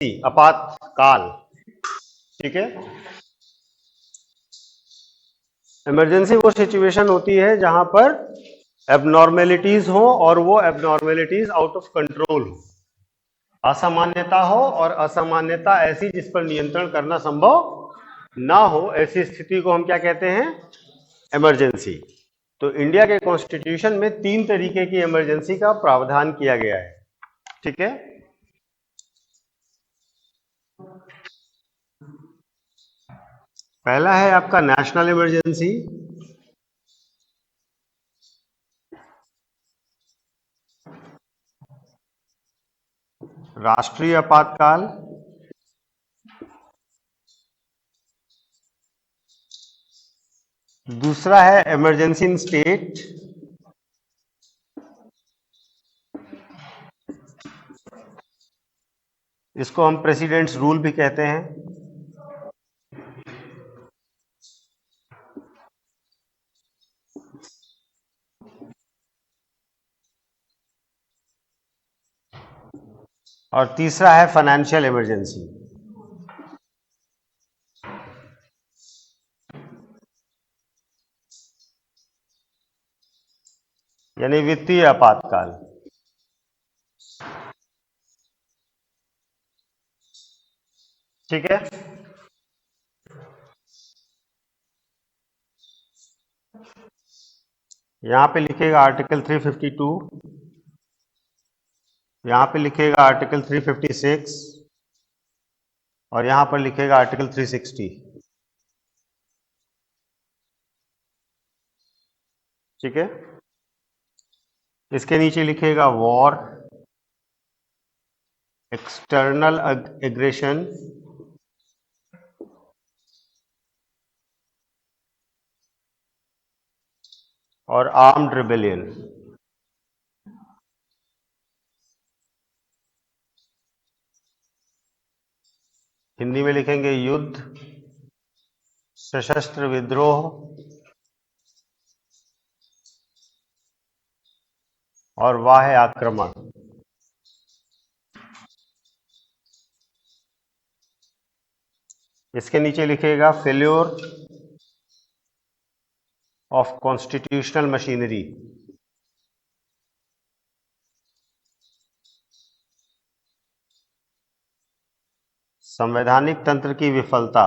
आपातकाल। ठीक है, इमरजेंसी वो सिचुएशन होती है जहां पर एबनॉर्मेलिटीज हो और वो एबनॉर्मेलिटीज आउट ऑफ कंट्रोल हो, असामान्यता हो और असामान्यता ऐसी जिस पर नियंत्रण करना संभव ना हो, ऐसी स्थिति को हम क्या कहते हैं? इमरजेंसी। तो इंडिया के कॉन्स्टिट्यूशन में 3 तरीके की इमरजेंसी का प्रावधान किया गया है। ठीक है, पहला है आपका नेशनल इमरजेंसी, राष्ट्रीय आपातकाल, दूसरा है इमरजेंसी इन स्टेट, इसको हम प्रेसिडेंट्स रूल भी कहते हैं। और तीसरा है फाइनेंशियल इमरजेंसी। यानी वित्तीय आपातकाल। ठीक है, यहां पे लिखेगा आर्टिकल 352, यहां पे लिखेगा आर्टिकल 356 और यहां पर लिखेगा आर्टिकल 360। ठीक है, इसके नीचे लिखेगा वॉर, एक्सटर्नल एग्रेशन और आर्म्ड रिबेलियन। हिंदी में लिखेंगे युद्ध, सशस्त्र विद्रोह और बाह्य आक्रमण। इसके नीचे लिखेगा फेल्योर ऑफ कॉन्स्टिट्यूशनल मशीनरी। संवैधानिक तंत्र की विफलता।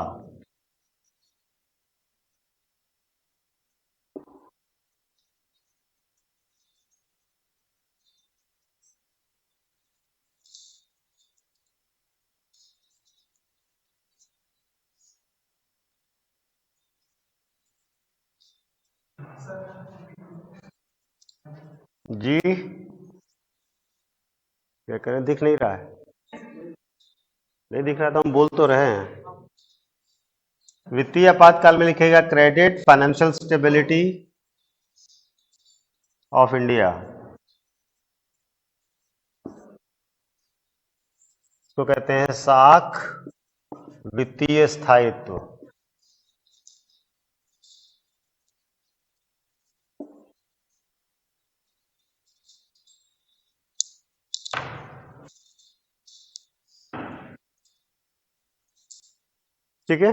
जी क्या करें, दिख नहीं रहा है? नहीं दिख रहा तो हम बोल तो रहे हैं। वित्तीय आपातकाल में लिखेगा credit financial stability of India, इसको कहते हैं साख वित्तीय स्थायित्व। ठीक है,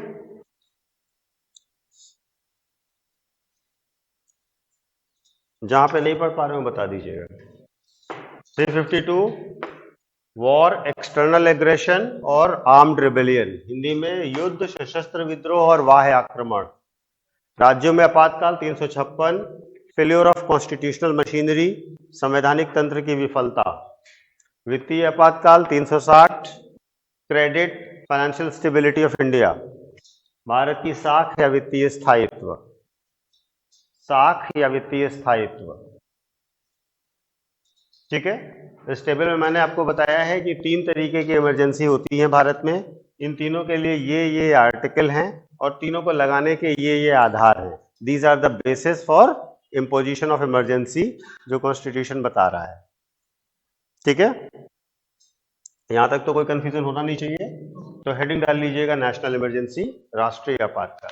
जहां पे नहीं पढ़ पा रहे हो बता दीजिएगा। 352 वॉर, एक्सटर्नल एग्रेशन और आर्म्ड रिबेलियन, हिंदी में युद्ध, सशस्त्र विद्रोह और बाह्य आक्रमण। राज्यों में आपातकाल 356 फेल्योर ऑफ कॉन्स्टिट्यूशनल मशीनरी, संवैधानिक तंत्र की विफलता। वित्तीय आपातकाल 360 credit financial stability of India, Bharat की साख या वित्तीय स्थायित्व, साख या वित्तीय स्थायित्व। ठीक है, इस टेबल में मैंने आपको बताया है कि 3 तरीके की इमरजेंसी होती है भारत में। इन तीनों के लिए ये आर्टिकल हैं और तीनों को लगाने के ये आधार हैं। These are the basis for imposition of emergency, जो कॉन्स्टिट्यूशन बता रहा है। ठीक है, यहां तक तो कोई कंफ्यूजन होना नहीं चाहिए। तो हेडिंग डाल लीजिएगा नेशनल इमरजेंसी, राष्ट्रीय आपातकाल।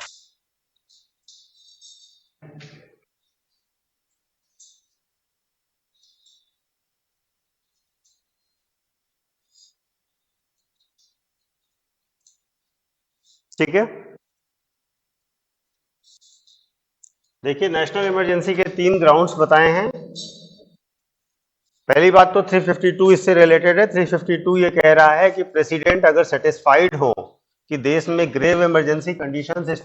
ठीक है, देखिए नेशनल इमरजेंसी के 3 ग्राउंड्स बताए हैं। पहली बात तो 352 इससे रिलेटेड है। 352 ये कह रहा है कि प्रेसिडेंट अगर सेटिस्फाइड हो कि देश में ग्रेव इमरजेंसी कंडीशंस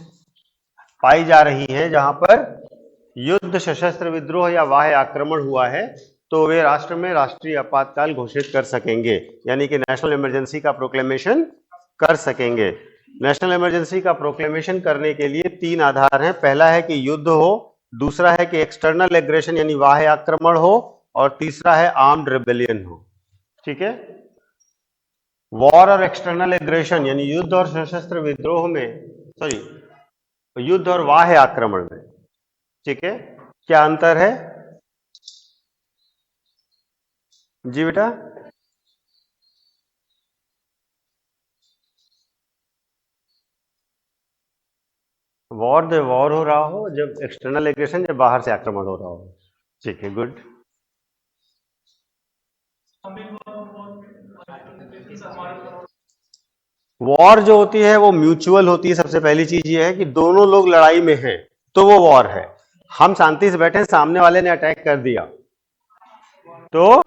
पाई जा रही हैं जहां पर युद्ध, सशस्त्र विद्रोह या बाह्य आक्रमण हुआ है, तो वे राष्ट्र में राष्ट्रीय आपातकाल घोषित कर सकेंगे, यानी कि नेशनल इमरजेंसी का प्रोक्लेमेशन कर सकेंगे। नेशनल इमरजेंसी का प्रोक्लेमेशन करने के लिए 3 आधार हैं। पहला है कि युद्ध हो, दूसरा है कि एक्सटर्नल एग्रेशन यानी बाह्य आक्रमण हो, और तीसरा है आर्म्ड रिबेलियन हो। ठीक है, वॉर और एक्सटर्नल एग्रेशन यानी युद्ध और सशस्त्र विद्रोह में, सॉरी, युद्ध और बाह्य आक्रमण में, ठीक है, क्या अंतर है? जी बेटा, वॉर हो रहा हो, जब एक्सटर्नल एग्रेशन जब बाहर से आक्रमण हो रहा हो। ठीक है, गुड। वॉर जो होती है वो म्यूचुअल होती है। सबसे पहली चीज ये है कि दोनों लोग लड़ाई में हैं तो वो वॉर है। हम शांति से बैठे, सामने वाले ने अटैक कर दिया तो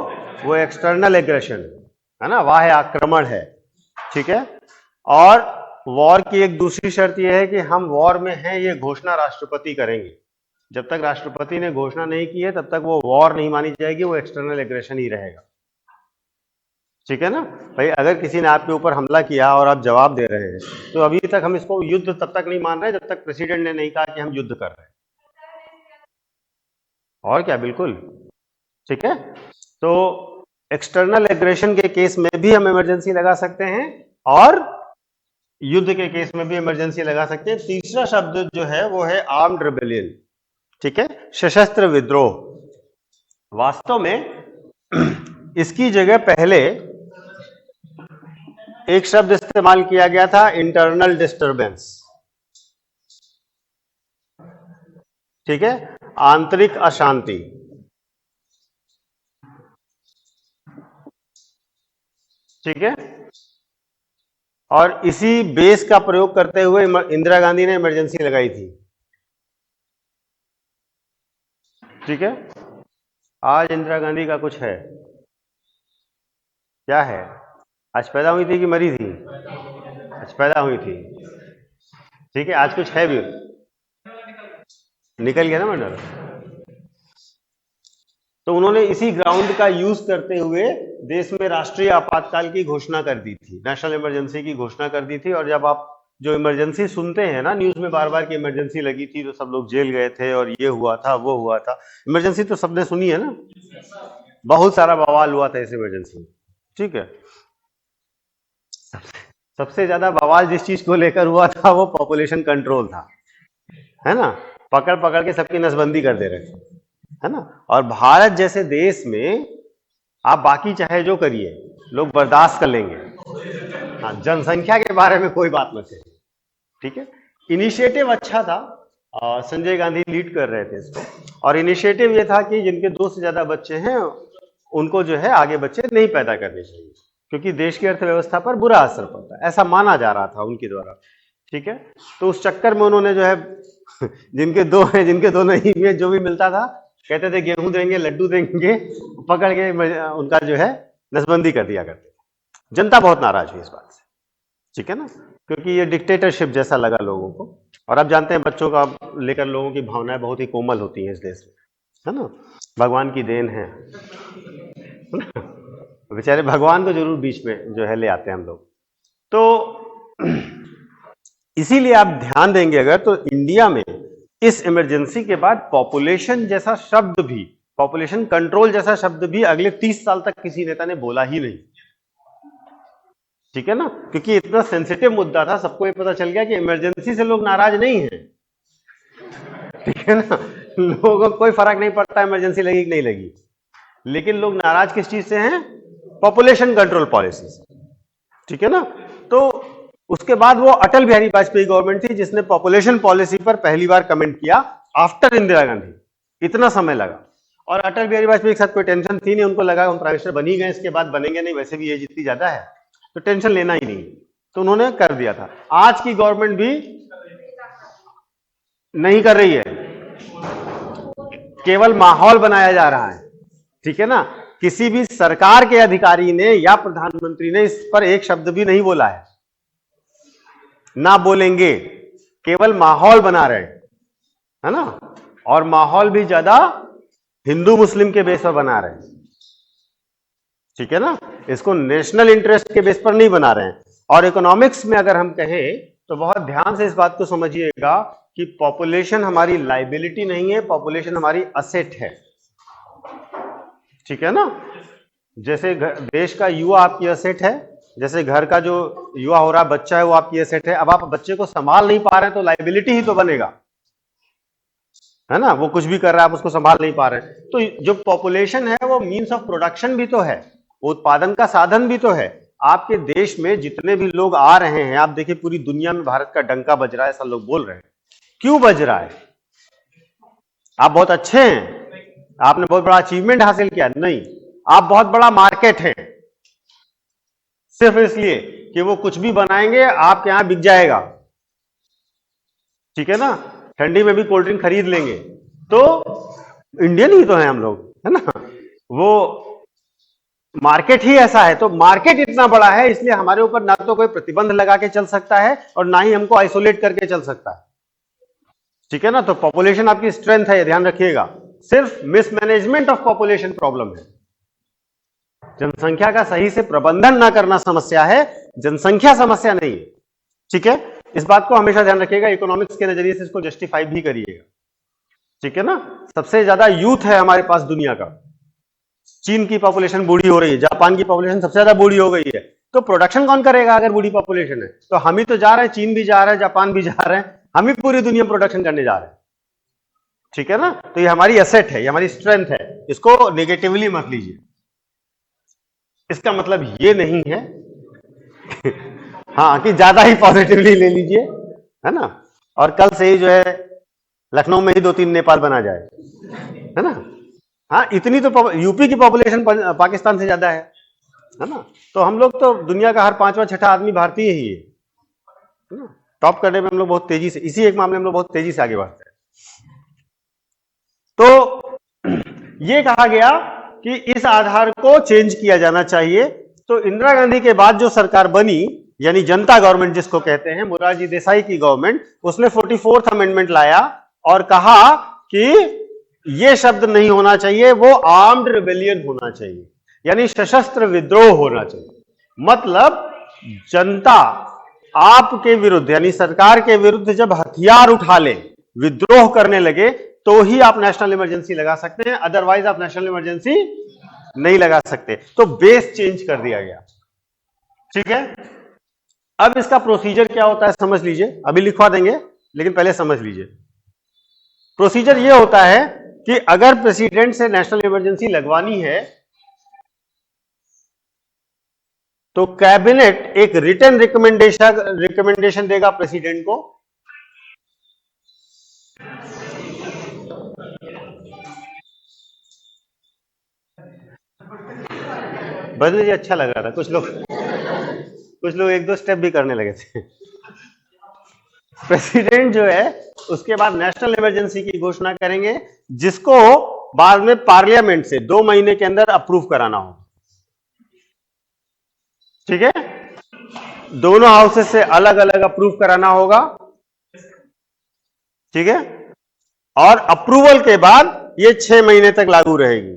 वो एक्सटर्नल एग्रेशन है ना, बाह्य आक्रमण है। ठीक है, और वॉर की एक दूसरी शर्त यह है कि हम वॉर में हैं ये घोषणा राष्ट्रपति करेंगे। जब तक राष्ट्रपति ने घोषणा नहीं की है तब तक वो वॉर नहीं मानी जाएगी, वो एक्सटर्नल एग्रेशन ही रहेगा। ठीक है ना भाई, अगर किसी ने आपके ऊपर हमला किया और आप जवाब दे रहे हैं तो अभी तक हम इसको युद्ध तब तक नहीं मान रहे जब तक प्रेसिडेंट ने नहीं कहा कि हम युद्ध कर रहे हैं। और क्या, बिल्कुल। ठीक है, तो एक्सटर्नल एग्रेशन के केस में भी हम इमरजेंसी लगा सकते हैं और युद्ध के केस में भी इमरजेंसी लगा सकते हैं। तीसरा शब्द जो है वो है आर्म्ड रिबेलियन। ठीक है, सशस्त्र विद्रोह। वास्तव में इसकी जगह पहले एक शब्द इस्तेमाल किया गया था, इंटरनल डिस्टरबेंस। ठीक है, आंतरिक अशांति। ठीक है, और इसी बेस का प्रयोग करते हुए इंदिरा गांधी ने इमरजेंसी लगाई थी। ठीक है, आज इंदिरा गांधी का कुछ है, क्या है? आज पैदा हुई थी कि मरी थी? आज पैदा हुई थी। ठीक है, आज कुछ है भी, निकल गया ना मर्डर। तो उन्होंने इसी ग्राउंड का यूज करते हुए देश में राष्ट्रीय आपातकाल की घोषणा कर दी थी, नेशनल इमरजेंसी की घोषणा कर दी थी। और जब आप जो इमरजेंसी सुनते हैं ना न्यूज में बार बार की इमरजेंसी लगी थी तो सब लोग जेल गए थे और ये हुआ था वो हुआ था, इमरजेंसी तो सबने सुनी है ना, बहुत सारा बवाल हुआ था इस इमरजेंसी में। ठीक है, सबसे ज्यादा बवाल जिस चीज को लेकर हुआ था वो पॉपुलेशन कंट्रोल था, है ना। पकड़ पकड़ के सबकी नसबंदी कर दे रहे थे, है ना। और भारत जैसे देश में आप बाकी चाहे जो करिए, लोग बर्दाश्त कर लेंगे। हाँ, जनसंख्या के बारे में कोई बात मत करिए। ठीक है, इनिशिएटिव अच्छा था, संजय गांधी लीड कर रहे थे इसको, और इनिशिएटिव ये था कि जिनके 2 से ज्यादा बच्चे हैं उनको जो है आगे बच्चे नहीं पैदा करने चाहिए, क्योंकि देश की अर्थव्यवस्था पर बुरा असर पड़ता है, ऐसा माना जा रहा था उनके द्वारा। ठीक है, तो उस चक्कर में उन्होंने जो है जिनके 2 हैं जिनके 2 नहीं हुए, जो भी मिलता था कहते थे गेहूं देंगे, लड्डू देंगे, पकड़ के उनका जो है नसबंदी कर दिया करते थे। जनता बहुत नाराज हुई इस बात से। ठीक है ना, क्योंकि ये डिक्टेटरशिप जैसा लगा लोगों को। और आप जानते हैं बच्चों का लेकर लोगों की भावनाएं बहुत ही कोमल होती हैं इस देश में, है ना। भगवान की देन है बेचारे भगवान को जरूर बीच में जो है ले आते हैं हम लोग। तो इसीलिए आप ध्यान देंगे अगर, तो इंडिया में इस इमरजेंसी के बाद पॉपुलेशन जैसा शब्द भी, पॉपुलेशन कंट्रोल जैसा शब्द भी अगले 30 साल तक किसी नेता ने बोला ही नहीं। ठीक है ना, क्योंकि इतना सेंसिटिव मुद्दा था, सबको ये पता चल गया कि इमरजेंसी से लोग नाराज नहीं हैं। ठीक है ना, लोगों को कोई फर्क नहीं पड़ता इमरजेंसी लगी कि नहीं लगी, लेकिन लोग नाराज किस चीज से हैं? पॉपुलेशन कंट्रोल पॉलिसी से। ठीक है ना, तो उसके बाद वो अटल बिहारी वाजपेयी गवर्नमेंट थी जिसने पॉपुलेशन पॉलिसी पर पहली बार कमेंट किया आफ्टर इंदिरा गांधी। इतना समय लगा, और अटल बिहारी वाजपेयी के साथ कोई टेंशन थी नहीं, उनको लगा हम प्राइम मिनिस्टर बन ही गए, इसके बाद बनेंगे नहीं, वैसे भी एज इतनी ज्यादा है तो टेंशन लेना ही नहीं। तो उन्होंने कर दिया था। आज की गवर्नमेंट भी नहीं कर रही है, केवल माहौल बनाया जा रहा है, ठीक है ना। किसी भी सरकार के अधिकारी ने या प्रधानमंत्री ने इस पर एक शब्द भी नहीं बोला है, ना बोलेंगे, केवल माहौल बना रहे हैं, है ना। और माहौल भी ज्यादा हिंदू मुस्लिम के बेस पर बना रहे हैं, ठीक है ना। इसको नेशनल इंटरेस्ट के बेस पर नहीं बना रहे हैं। और इकोनॉमिक्स में अगर हम कहें तो बहुत ध्यान से इस बात को समझिएगा कि पॉपुलेशन हमारी लाइबिलिटी नहीं है, पॉपुलेशन हमारी असेट है, ठीक है ना। जैसे देश का युवा आपकी असेट है, जैसे घर का जो युवा हो रहा बच्चा है वो आपकी एसेट है। अब आप बच्चे को संभाल नहीं पा रहे हैं तो लाइबिलिटी ही तो बनेगा, है ना। वो कुछ भी कर रहा है, आप उसको संभाल नहीं पा रहे हैं। तो जो पॉपुलेशन है वो मीन्स ऑफ प्रोडक्शन भी तो है, उत्पादन का साधन भी तो है। आपके देश में जितने भी लोग आ रहे हैं, आप देखिए पूरी दुनिया में भारत का डंका बज रहा है, ऐसा लोग बोल रहे हैं। क्यों बज रहा है? आप बहुत अच्छे हैं, आपने बहुत बड़ा अचीवमेंट हासिल किया? नहीं, आप बहुत बड़ा मार्केट है, सिर्फ इसलिए कि वो कुछ भी बनाएंगे आपके यहां बिक जाएगा, ठीक है ना। ठंडी में भी कोल्ड ड्रिंक खरीद लेंगे, तो इंडियन ही तो है हम लोग, है ना। वो मार्केट ही ऐसा है। तो मार्केट इतना बड़ा है इसलिए हमारे ऊपर ना तो कोई प्रतिबंध लगा के चल सकता है और ना ही हमको आइसोलेट करके चल सकता है, ठीक है ना। तो पॉपुलेशन आपकी स्ट्रेंथ है, ध्यान रखिएगा। सिर्फ मिसमैनेजमेंट ऑफ पॉपुलेशन प्रॉब्लम है, जनसंख्या का सही से प्रबंधन ना करना समस्या है, जनसंख्या समस्या नहीं है, ठीक है। इस बात को हमेशा ध्यान रखिएगा, इकोनॉमिक्स के नजरिए से इसको जस्टिफाई भी करिएगा, ठीक है ना। सबसे ज्यादा यूथ है हमारे पास दुनिया का, चीन की पॉपुलेशन बूढ़ी हो रही है, जापान की पॉपुलेशन सबसे ज्यादा बूढ़ी हो गई है। तो प्रोडक्शन कौन करेगा अगर बूढ़ी पॉपुलेशन है? तो हम ही तो जा रहे हैं, चीन भी जा रहा है, जापान भी जा रहे हैं, हम ही पूरी दुनिया प्रोडक्शन करने जा रहे हैं, ठीक है ना। तो ये हमारी एसेट है, ये हमारी स्ट्रेंथ है, इसको नेगेटिवली मत लीजिए। इसका मतलब ये नहीं है हाँ कि ज्यादा ही पॉजिटिवली ले लीजिए, है ना। और कल से ही जो है लखनऊ में ही 2-3 नेपाल बना जाए, है ना। हाँ, इतनी तो यूपी की पॉपुलेशन पाकिस्तान से ज्यादा है ना। तो हम लोग तो दुनिया का हर 5वां-6ठा आदमी भारतीय ही है ना। टॉप करने में हम लोग बहुत तेजी से, इसी एक मामले में हम लोग बहुत तेजी से आगे बढ़ते हैं। तो ये कहा गया कि इस आधार को चेंज किया जाना चाहिए। तो इंदिरा गांधी के बाद जो सरकार बनी, यानी जनता गवर्नमेंट जिसको कहते हैं, मोरारजी देसाई की गवर्नमेंट, उसने 44th अमेंडमेंट लाया और कहा कि यह शब्द नहीं होना चाहिए, वो आर्म्ड रिबेलियन होना चाहिए, यानी सशस्त्र विद्रोह होना चाहिए। मतलब जनता आपके विरुद्ध, यानी सरकार के विरुद्ध जब हथियार उठा ले, विद्रोह करने लगे, तो ही आप नेशनल इमरजेंसी लगा सकते हैं, अदरवाइज आप नेशनल इमरजेंसी नहीं लगा सकते। तो बेस चेंज कर दिया गया, ठीक है। अब इसका प्रोसीजर क्या होता है समझ लीजिए, अभी लिखवा देंगे लेकिन पहले समझ लीजिए। प्रोसीजर यह होता है कि अगर प्रेसिडेंट से नेशनल इमरजेंसी लगवानी है तो कैबिनेट एक रिटन रिकमेंडेशन देगा प्रेसिडेंट को, बदले जी अच्छा लग रहा था, कुछ लोग 1-2 स्टेप भी करने लगे थे। प्रेसिडेंट जो है उसके बाद नेशनल इमरजेंसी की घोषणा करेंगे, जिसको बाद में पार्लियामेंट से 2 महीने के अंदर अप्रूव कराना होगा, ठीक है। दोनों हाउसेस से अलग अलग अप्रूव कराना होगा, ठीक है। और अप्रूवल के बाद ये 6 महीने तक लागू रहेगी,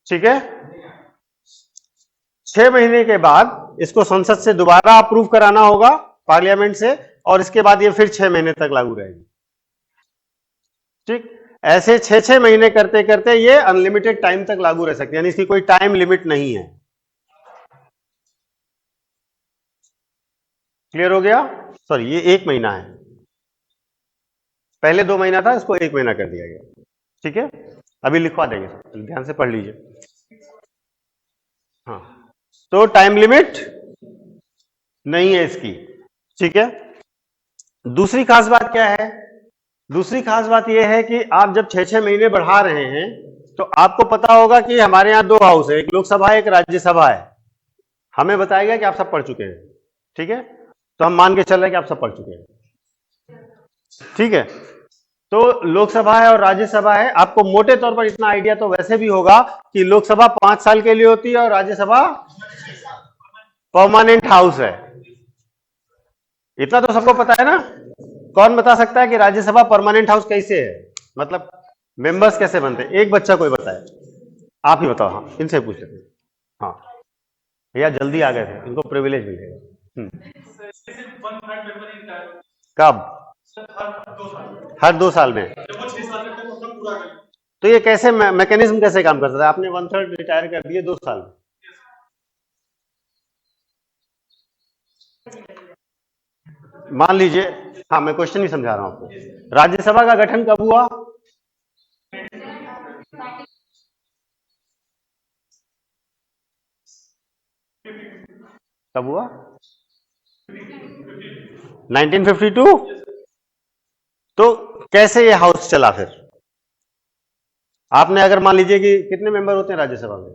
ठीक है। 6 महीने के बाद इसको संसद से दोबारा अप्रूव कराना होगा, पार्लियामेंट से, और इसके बाद ये फिर 6 महीने तक लागू रहेगी, ठीक। ऐसे 6-6 महीने करते करते ये अनलिमिटेड टाइम तक लागू रह सकती है, यानी इसकी कोई टाइम लिमिट नहीं है। क्लियर हो गया? सॉरी, ये 1 महीना है, पहले 2 महीना था, इसको 1 महीना कर दिया गया, ठीक है। अभी लिखवा देंगे, ध्यान से पढ़ लीजिए। हाँ, तो टाइम लिमिट नहीं है इसकी, ठीक है। दूसरी खास बात क्या है? दूसरी खास बात यह है कि आप जब 6-6 महीने बढ़ा रहे हैं तो आपको पता होगा कि हमारे यहां 2 हाउस है, एक लोकसभा है, एक राज्यसभा है। हमें बताया गया कि आप सब पढ़ चुके हैं, ठीक है, तो हम मान के चल रहे हैं कि आप सब पढ़ चुके हैं, ठीक है। तो लोकसभा है और राज्यसभा है, आपको मोटे तौर पर इतना आइडिया तो वैसे भी होगा कि लोकसभा 5 साल के लिए होती है और राज्यसभा परमानेंट हाउस है, इतना तो सबको पता है ना। कौन बता सकता है कि राज्यसभा परमानेंट हाउस कैसे है, मतलब मेंबर्स कैसे बनते हैं? एक बच्चा कोई बताए, आप ही बताओ। हाँ, इनसे पूछ लेते हैं। हाँ भैया जल्दी आ गए थे, इनको प्रिविलेज मिलेगा। कब? हर 2 साल में। तो ये कैसे मैकेनिज्म कैसे काम करता है? आपने 1/3 रिटायर कर दिए 2 साल में, मान लीजिए। हाँ मैं क्वेश्चन ही समझा रहा हूं आपको। राज्यसभा का गठन कब हुआ? कब हुआ? 1952। तो कैसे ये हाउस चला फिर? आपने अगर मान लीजिए कि कितने मेंबर होते हैं राज्यसभा में?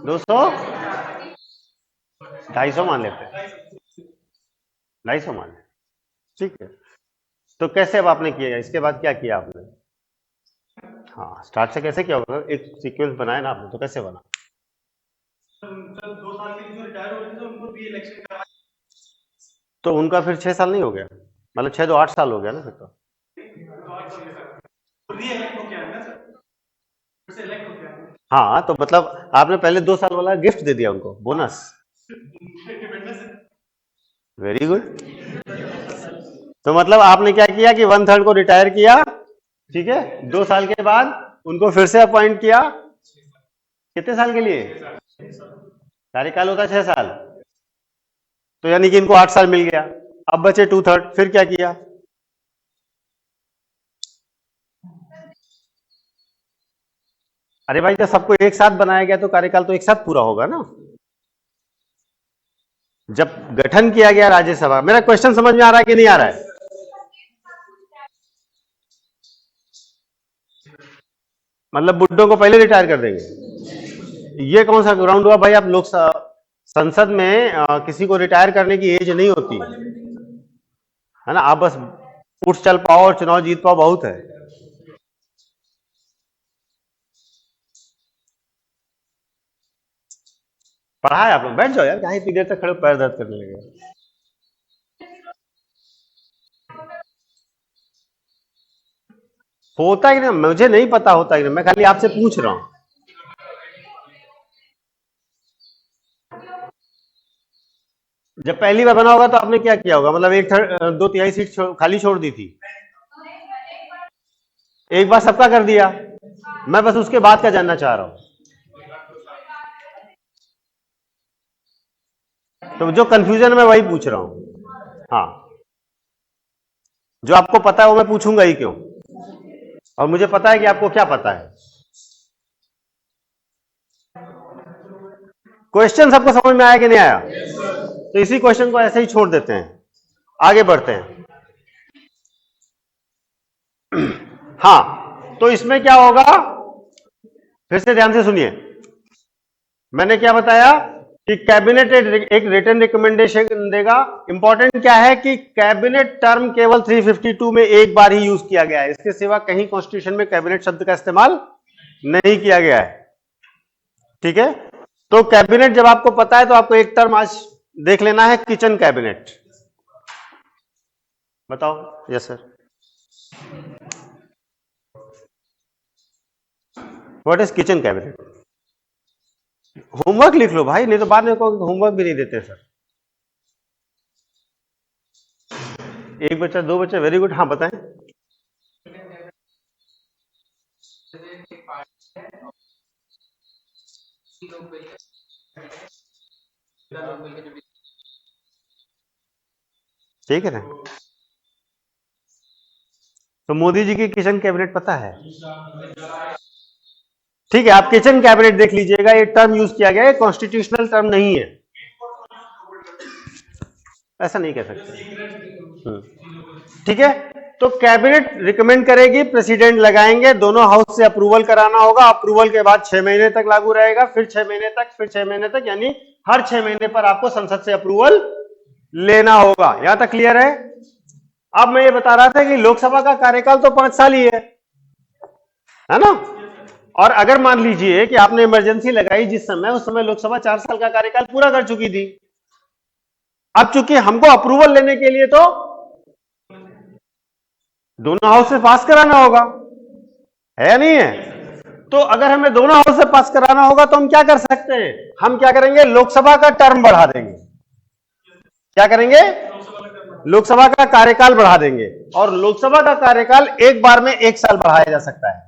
200, 250 मान लेते हैं, 250 मान लेते, ठीक है। तो कैसे अब आपने किया, इसके बाद क्या किया आपने? हाँ स्टार्ट से कैसे किया होगा? एक सीक्वेंस बनाया ना आपने, तो कैसे बना? तो उनका फिर 6 साल नहीं हो गया? मतलब 6 तो 8 साल हो गया ना फिर तो। हाँ तो मतलब आपने पहले 2 साल वाला गिफ्ट दे दिया उनको, बोनस। Very good. तो मतलब आपने क्या किया कि 1/3 को रिटायर किया, ठीक है, 2 साल के बाद उनको फिर से अपॉइंट किया। कितने साल के लिए? कार्यकाल होता 6 साल, तो यानी कि इनको 8 साल मिल गया। अब बचे 2/3, फिर क्या किया? अरे भाई जब सबको एक साथ बनाया गया तो कार्यकाल तो एक साथ पूरा होगा ना। जब गठन किया गया राज्यसभा, मेरा क्वेश्चन समझ में आ रहा है कि नहीं आ रहा है? मतलब बुड्ढों को पहले रिटायर कर देंगे? ये कौन सा ग्राउंड हुआ भाई? आप लोग संसद में किसी को रिटायर करने की एज नहीं होती है ना, आप बस उठ चल पाओ और चुनाव जीत पाओ, बहुत है। पढ़ा है आप लोग? बैठ जाओ यार, कहीं इतनी देर तक खड़े पैर दर्द करने लगे। होता ही ना, मुझे नहीं पता होता ही ना, मैं खाली आपसे पूछ रहा हूं। जब पहली बार बना होगा तो आपने क्या किया होगा? मतलब 2/3 सीट खाली छोड़ दी थी? एक बार सबका कर दिया? मैं बस उसके बाद का जानना चाह रहा हूं। तो जो कंफ्यूजन है मैं वही पूछ रहा हूं। हाँ, जो आपको पता है वो मैं पूछूंगा ही क्यों, और मुझे पता है कि आपको क्या पता है। क्वेश्चन सबको समझ में आया कि नहीं आया? तो इसी क्वेश्चन को ऐसे ही छोड़ देते हैं, आगे बढ़ते हैं। हाँ तो इसमें क्या होगा, फिर से ध्यान से सुनिए। मैंने क्या बताया कि कैबिनेट एक रिटन रिकमेंडेशन देगा। इंपॉर्टेंट क्या है कि कैबिनेट टर्म केवल 352 में एक बार ही यूज किया गया है, इसके सिवा कहीं कॉन्स्टिट्यूशन में कैबिनेट शब्द का इस्तेमाल नहीं किया गया है, ठीक है। तो कैबिनेट जब आपको पता है तो आपको एक टर्म आज देख लेना है, किचन कैबिनेट। बताओ। Yes sir. What is kitchen cabinet? Homework लिख लो भाई, नहीं तो बाद में कहोगे होमवर्क भी नहीं देते सर। एक बच्चा, 2 बच्चे, वेरी गुड। हाँ बताएं। ठीक है ना? तो मोदी जी की किचन कैबिनेट पता है? ठीक है, आप किचन कैबिनेट देख लीजिएगा, ये टर्म यूज किया गया है, कॉन्स्टिट्यूशनल टर्म नहीं है। ऐसा नहीं कह सकते। ठीक है, तो कैबिनेट रिकमेंड करेगी, प्रेसिडेंट लगाएंगे, दोनों हाउस से अप्रूवल कराना होगा, अप्रूवल के बाद 6 महीने तक लागू रहेगा, फिर 6 महीने तक, फिर 6 महीने तक, यानी हर 6 महीने पर आपको संसद से अप्रूवल लेना होगा। यहां तक क्लियर है? अब मैं ये बता रहा था कि लोकसभा का कार्यकाल तो 5 साल ही है ना? और अगर मान लीजिए कि आपने इमरजेंसी लगाई जिस समय, उस समय लोकसभा 4 साल का कार्यकाल पूरा कर चुकी थी। अब चूंकि हमको अप्रूवल लेने के लिए तो दोनों हाउस से पास कराना होगा, है या नहीं है? तो अगर हमें दोनों हाउस से पास कराना होगा तो हम क्या कर सकते हैं? हम क्या करेंगे? लोकसभा का टर्म बढ़ा देंगे। क्या करेंगे? लोकसभा का कार्यकाल बढ़ा देंगे, और लोकसभा का कार्यकाल एक बार में 1 साल बढ़ाया जा सकता है।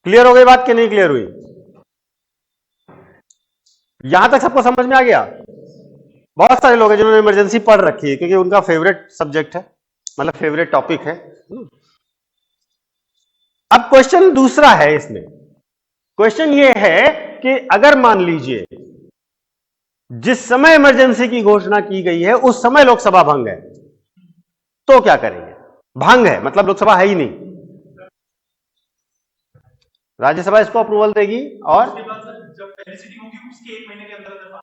क्लियर हो गई बात कि नहीं क्लियर हुई? यहां तक सबको समझ में आ गया? बहुत सारे लोग हैं जिन्होंने इमरजेंसी पढ़ रखी है क्योंकि उनका फेवरेट सब्जेक्ट है, मतलब फेवरेट टॉपिक है। अब क्वेश्चन दूसरा है इसमें। क्वेश्चन ये है कि अगर मान लीजिए जिस समय इमरजेंसी की घोषणा की गई है उस समय लोकसभा भंग है, तो क्या करेंगे? भंग है मतलब लोकसभा है ही नहीं, राज्यसभा इसको अप्रूवल देगी, और जब पहली सीटिंग होगी उसके 1 महीने के अंदर।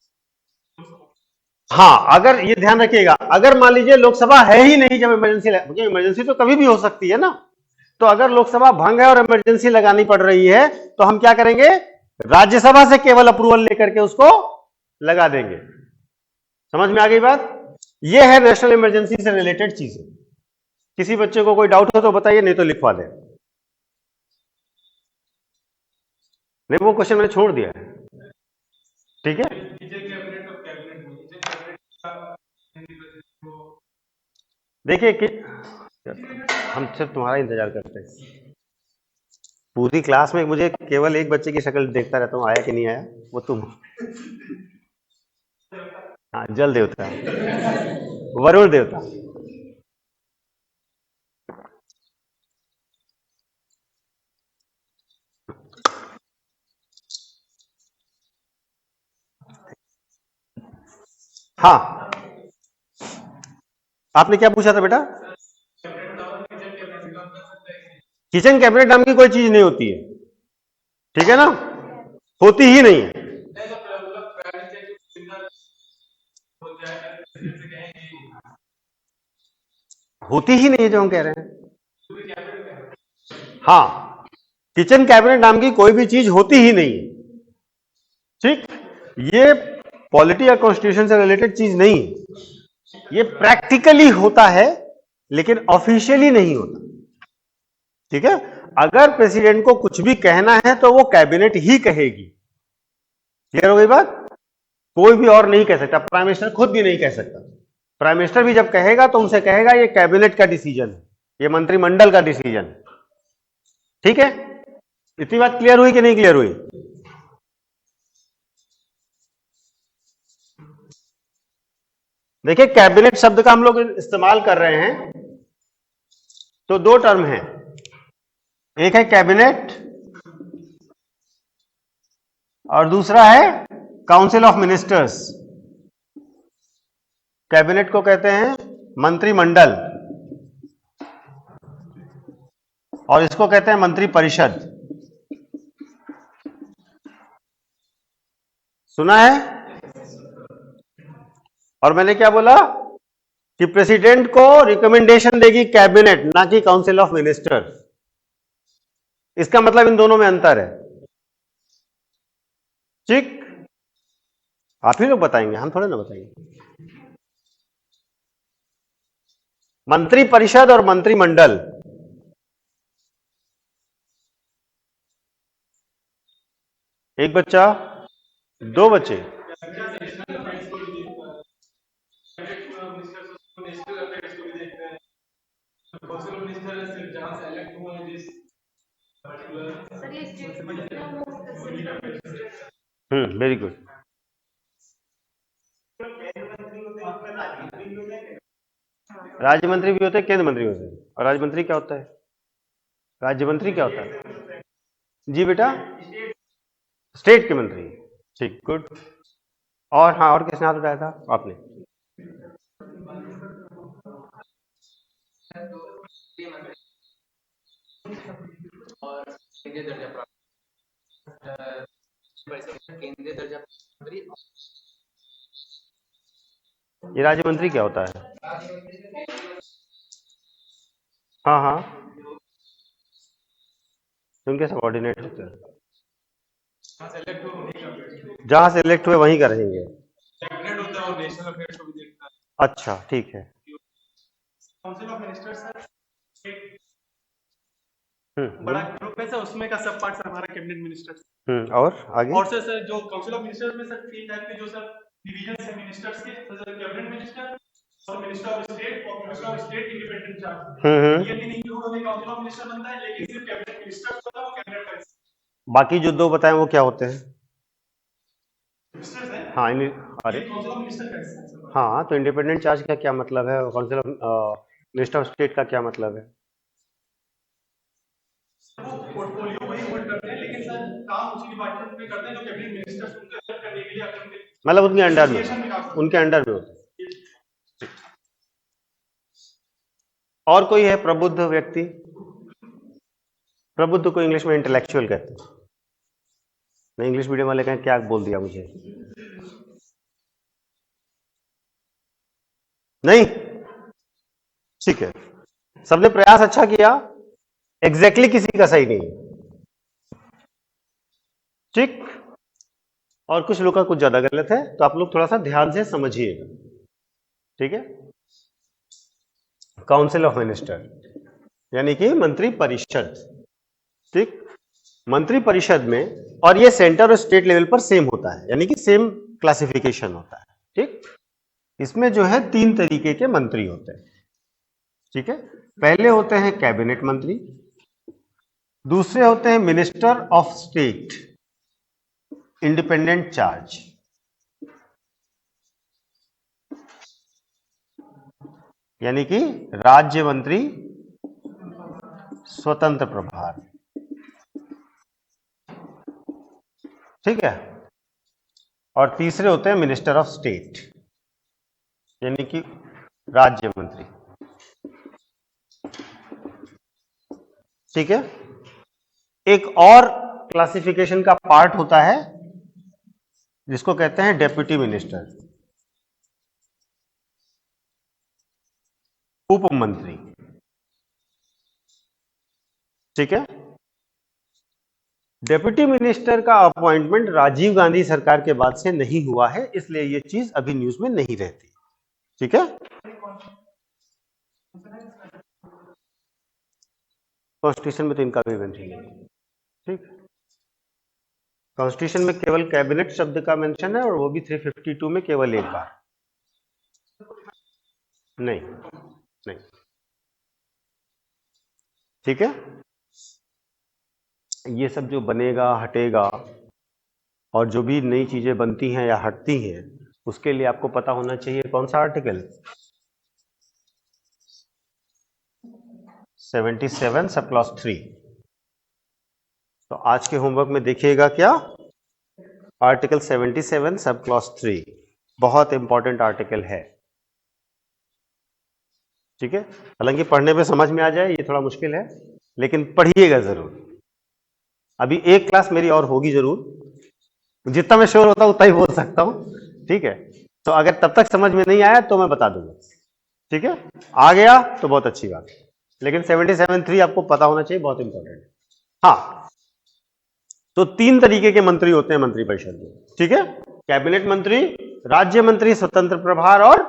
हाँ, अगर ये ध्यान रखिएगा, अगर मान लीजिए लोकसभा है ही नहीं जब इमरजेंसी, क्योंकि इमरजेंसी तो कभी भी हो सकती है ना, तो अगर लोकसभा भंग है और इमरजेंसी लगानी पड़ रही है तो हम क्या करेंगे? राज्यसभा से केवल अप्रूवल लेकर के उसको लगा देंगे। समझ में आ गई बात? यह है नेशनल इमरजेंसी से रिलेटेड चीजें। किसी बच्चे को कोई डाउट हो तो बताइए, नहीं तो लिखवा दें। नहीं, वो क्वेश्चन मैंने छोड़ दिया है। ठीक है, देखिए कि हम सिर्फ तुम्हारा इंतजार करते हैं। पूरी क्लास में मुझे केवल एक बच्चे की शक्ल देखता रहता हूं, आया कि नहीं आया, वो तुम। हाँ, जल देवता, वरुण देवता। हाँ, आपने क्या पूछा था बेटा? किचन कैबिनेट नाम की कोई चीज नहीं होती है, ठीक है ना? होती ही नहीं है। होती ही नहीं है जो हम कह रहे हैं। हाँ, किचन कैबिनेट नाम की कोई भी चीज होती ही नहीं है। ठीक, ये पॉलिटी या कॉन्स्टिट्यूशन से रिलेटेड चीज नहीं है, ये प्रैक्टिकली होता है लेकिन ऑफिशियली नहीं होता। ठीक है, अगर प्रेसिडेंट को कुछ भी कहना है तो वो कैबिनेट ही कहेगी। क्लियर हो गई बात? कोई भी और नहीं कह सकता, प्राइम मिनिस्टर खुद भी नहीं कह सकता। प्राइम मिनिस्टर भी जब कहेगा तो उनसे कहेगा ये कैबिनेट का डिसीजन है, ये मंत्रिमंडल का डिसीजन है। ठीक है, इतनी बात क्लियर हुई कि नहीं क्लियर हुई? देखिए, कैबिनेट शब्द का हम लोग इस्तेमाल कर रहे हैं तो 2 टर्म है, एक है कैबिनेट और दूसरा है काउंसिल ऑफ मिनिस्टर्स। कैबिनेट को कहते हैं मंत्रिमंडल और इसको कहते हैं मंत्रिपरिषद। सुना है? और मैंने क्या बोला कि प्रेसिडेंट को रिकमेंडेशन देगी कैबिनेट, ना कि काउंसिल ऑफ मिनिस्टर। इसका मतलब इन दोनों में अंतर है। ठीक, आप ही लोग बताएंगे, हम थोड़े ना बताएंगे। मंत्रिपरिषद और मंत्रिमंडल, एक बच्चा, 2 बच्चे। Very good. राज्य मंत्री भी होते हैं, केंद्र मंत्री होते हैं। और राज्य मंत्री क्या होता है? राज्य मंत्री क्या होता है? जी बेटा, स्टेट के मंत्री। ठीक, गुड। और हाँ, और किसने हाथ उठाया था? आपने। ये राज्य मंत्री क्या होता है? हाँ हाँ, उनके सबॉर्डिनेट होते हैं, जहां से इलेक्ट हुए वहीं का रहेंगे। अच्छा, ठीक है। काउंसिल ऑफ मिनिस्टर्स बड़ा ग्रुप है सर, उसमें का सब पार्ट हमारा कैबिनेट मिनिस्टर्स। और आगे? और सर जो काउंसिल ऑफ मिनिस्टर्स में सर 3 टाइप के जो सर डिवीजन है मिनिस्टर्स के, सर कैबिनेट मिनिस्टर और मिनिस्टर ऑफ स्टेट और minister of state independent charge. ये तीन इंक्लूड होकर काउंसिल ऑफ मिनिस्टर बनता है, लेकिन सिर्फ कैबिनेट मिनिस्टर्स होता है, वो कैबिनेट का हिस्सा। बाकी जो दो बताएं वो क्या होते हैं? मिनिस्टर्स है। हाँ, अरे काउंसिल ऑफ मिनिस्टर का हिस्सा है। हाँ, तो इंडिपेंडेंट चार्ज का क्या मतलब है? Council of minister of state का क्या मतलब है? वो पोर्टफोलियो वही होल्ड करते हैं, लेकिन सर काम उसी डिपार्टमेंट में करते हैं जो कैबिनेट मिनिस्टर्स उनको हेल्प करने के लिए आते हैं, मतलब उनके अंडर में, उनके अंडर में होते हैं। और कोई है प्रबुद्ध व्यक्ति? प्रबुद्ध को इंग्लिश में इंटेलेक्चुअल कहते हैं। नहीं, इंग्लिश मीडियम वाले कहें क्या बोल दिया मुझे? नहीं, ठीक है, सबने प्रयास अच्छा किया, एग्जैक्टली किसी का सही नहीं है, ठीक। और कुछ लोग का कुछ ज्यादा गलत है, तो आप लोग थोड़ा सा ध्यान से समझिएगा, ठीक है। काउंसिल ऑफ मिनिस्टर यानी कि मंत्री परिषद, ठीक। मंत्री परिषद में, और ये सेंटर और स्टेट लेवल पर सेम होता है, यानी कि सेम क्लासिफिकेशन होता है, ठीक। इसमें जो है 3 तरीके के मंत्री होते हैं, ठीक है। पहले होते हैं कैबिनेट मंत्री, दूसरे होते हैं minister of state independent charge, यानी कि राज्य मंत्री स्वतंत्र प्रभार, ठीक है। और तीसरे होते हैं मिनिस्टर ऑफ स्टेट, यानी कि राज्य मंत्री, ठीक है। एक और क्लासिफिकेशन का पार्ट होता है जिसको कहते हैं डेप्यूटी मिनिस्टर, उप मंत्री, ठीक है। डेप्यूटी मिनिस्टर का अपॉइंटमेंट राजीव गांधी सरकार के बाद से नहीं हुआ है, इसलिए यह चीज अभी न्यूज में नहीं रहती, ठीक है। कॉन्स्टिट्यूशन में तो इनका भी मेंशन है, ठीक। कॉन्स्टिट्यूशन में केवल कैबिनेट शब्द का मेंशन है, और वो भी 352 में केवल एक बार, नहीं नहीं, ठीक है। ये सब जो बनेगा हटेगा, और जो भी नई चीजें बनती हैं या हटती हैं, उसके लिए आपको पता होना चाहिए कौन सा आर्टिकल, 77 सब क्लॉज 3। तो आज के होमवर्क में देखिएगा क्या, आर्टिकल 77 सब क्लॉज 3 बहुत इंपॉर्टेंट आर्टिकल है, ठीक है। हालांकि पढ़ने पे समझ में आ जाए ये थोड़ा मुश्किल है, लेकिन पढ़िएगा जरूर। अभी एक क्लास मेरी और होगी जरूर, जितना मैं श्योर होता हूं उतना ही बोल सकता हूं, ठीक है। तो अगर तब तक समझ में नहीं आया तो मैं बता दूंगा, ठीक है। आ गया तो बहुत अच्छी बात, लेकिन 77(3) आपको पता होना चाहिए, बहुत इंपॉर्टेंट है। हाँ, तो 3 तरीके के मंत्री होते हैं मंत्री परिषद में, ठीक है। कैबिनेट मंत्री, राज्य मंत्री स्वतंत्र प्रभार, और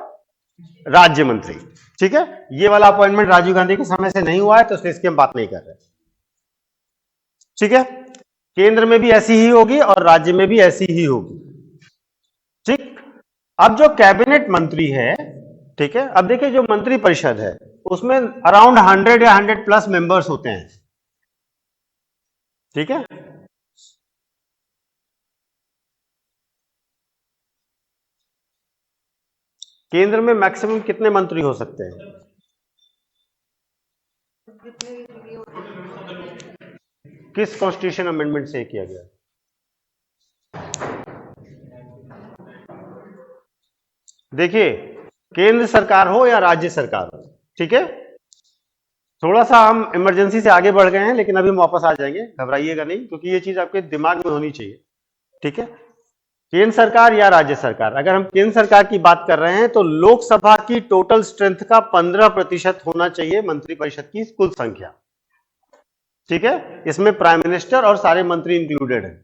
राज्य मंत्री, ठीक है। ये वाला अपॉइंटमेंट राजीव गांधी के समय से नहीं हुआ है, तो इसकी हम बात नहीं कर रहे, ठीक है। केंद्र में भी ऐसी ही होगी और राज्य में भी ऐसी ही होगी, ठीक। अब जो कैबिनेट मंत्री है, ठीक है, अब देखिए जो मंत्री परिषद है उसमें अराउंड 100 या 100 प्लस मेंबर्स होते हैं, ठीक है। केंद्र में मैक्सिमम कितने मंत्री हो सकते हैं? किस कॉन्स्टिट्यूशन अमेंडमेंट से किया गया? देखिए, केंद्र सरकार हो या राज्य सरकार हो, ठीक है, थोड़ा सा हम इमरजेंसी से आगे बढ़ गए हैं, लेकिन अभी हम वापस आ जाएंगे, घबराइएगा नहीं, क्योंकि ये चीज आपके दिमाग में होनी चाहिए, ठीक है। केंद्र सरकार या राज्य सरकार, अगर हम केंद्र सरकार की बात कर रहे हैं तो लोकसभा की टोटल स्ट्रेंथ का 15% होना चाहिए मंत्रिपरिषद की कुल संख्या, ठीक है। इसमें प्राइम मिनिस्टर और सारे मंत्री इंक्लूडेड है,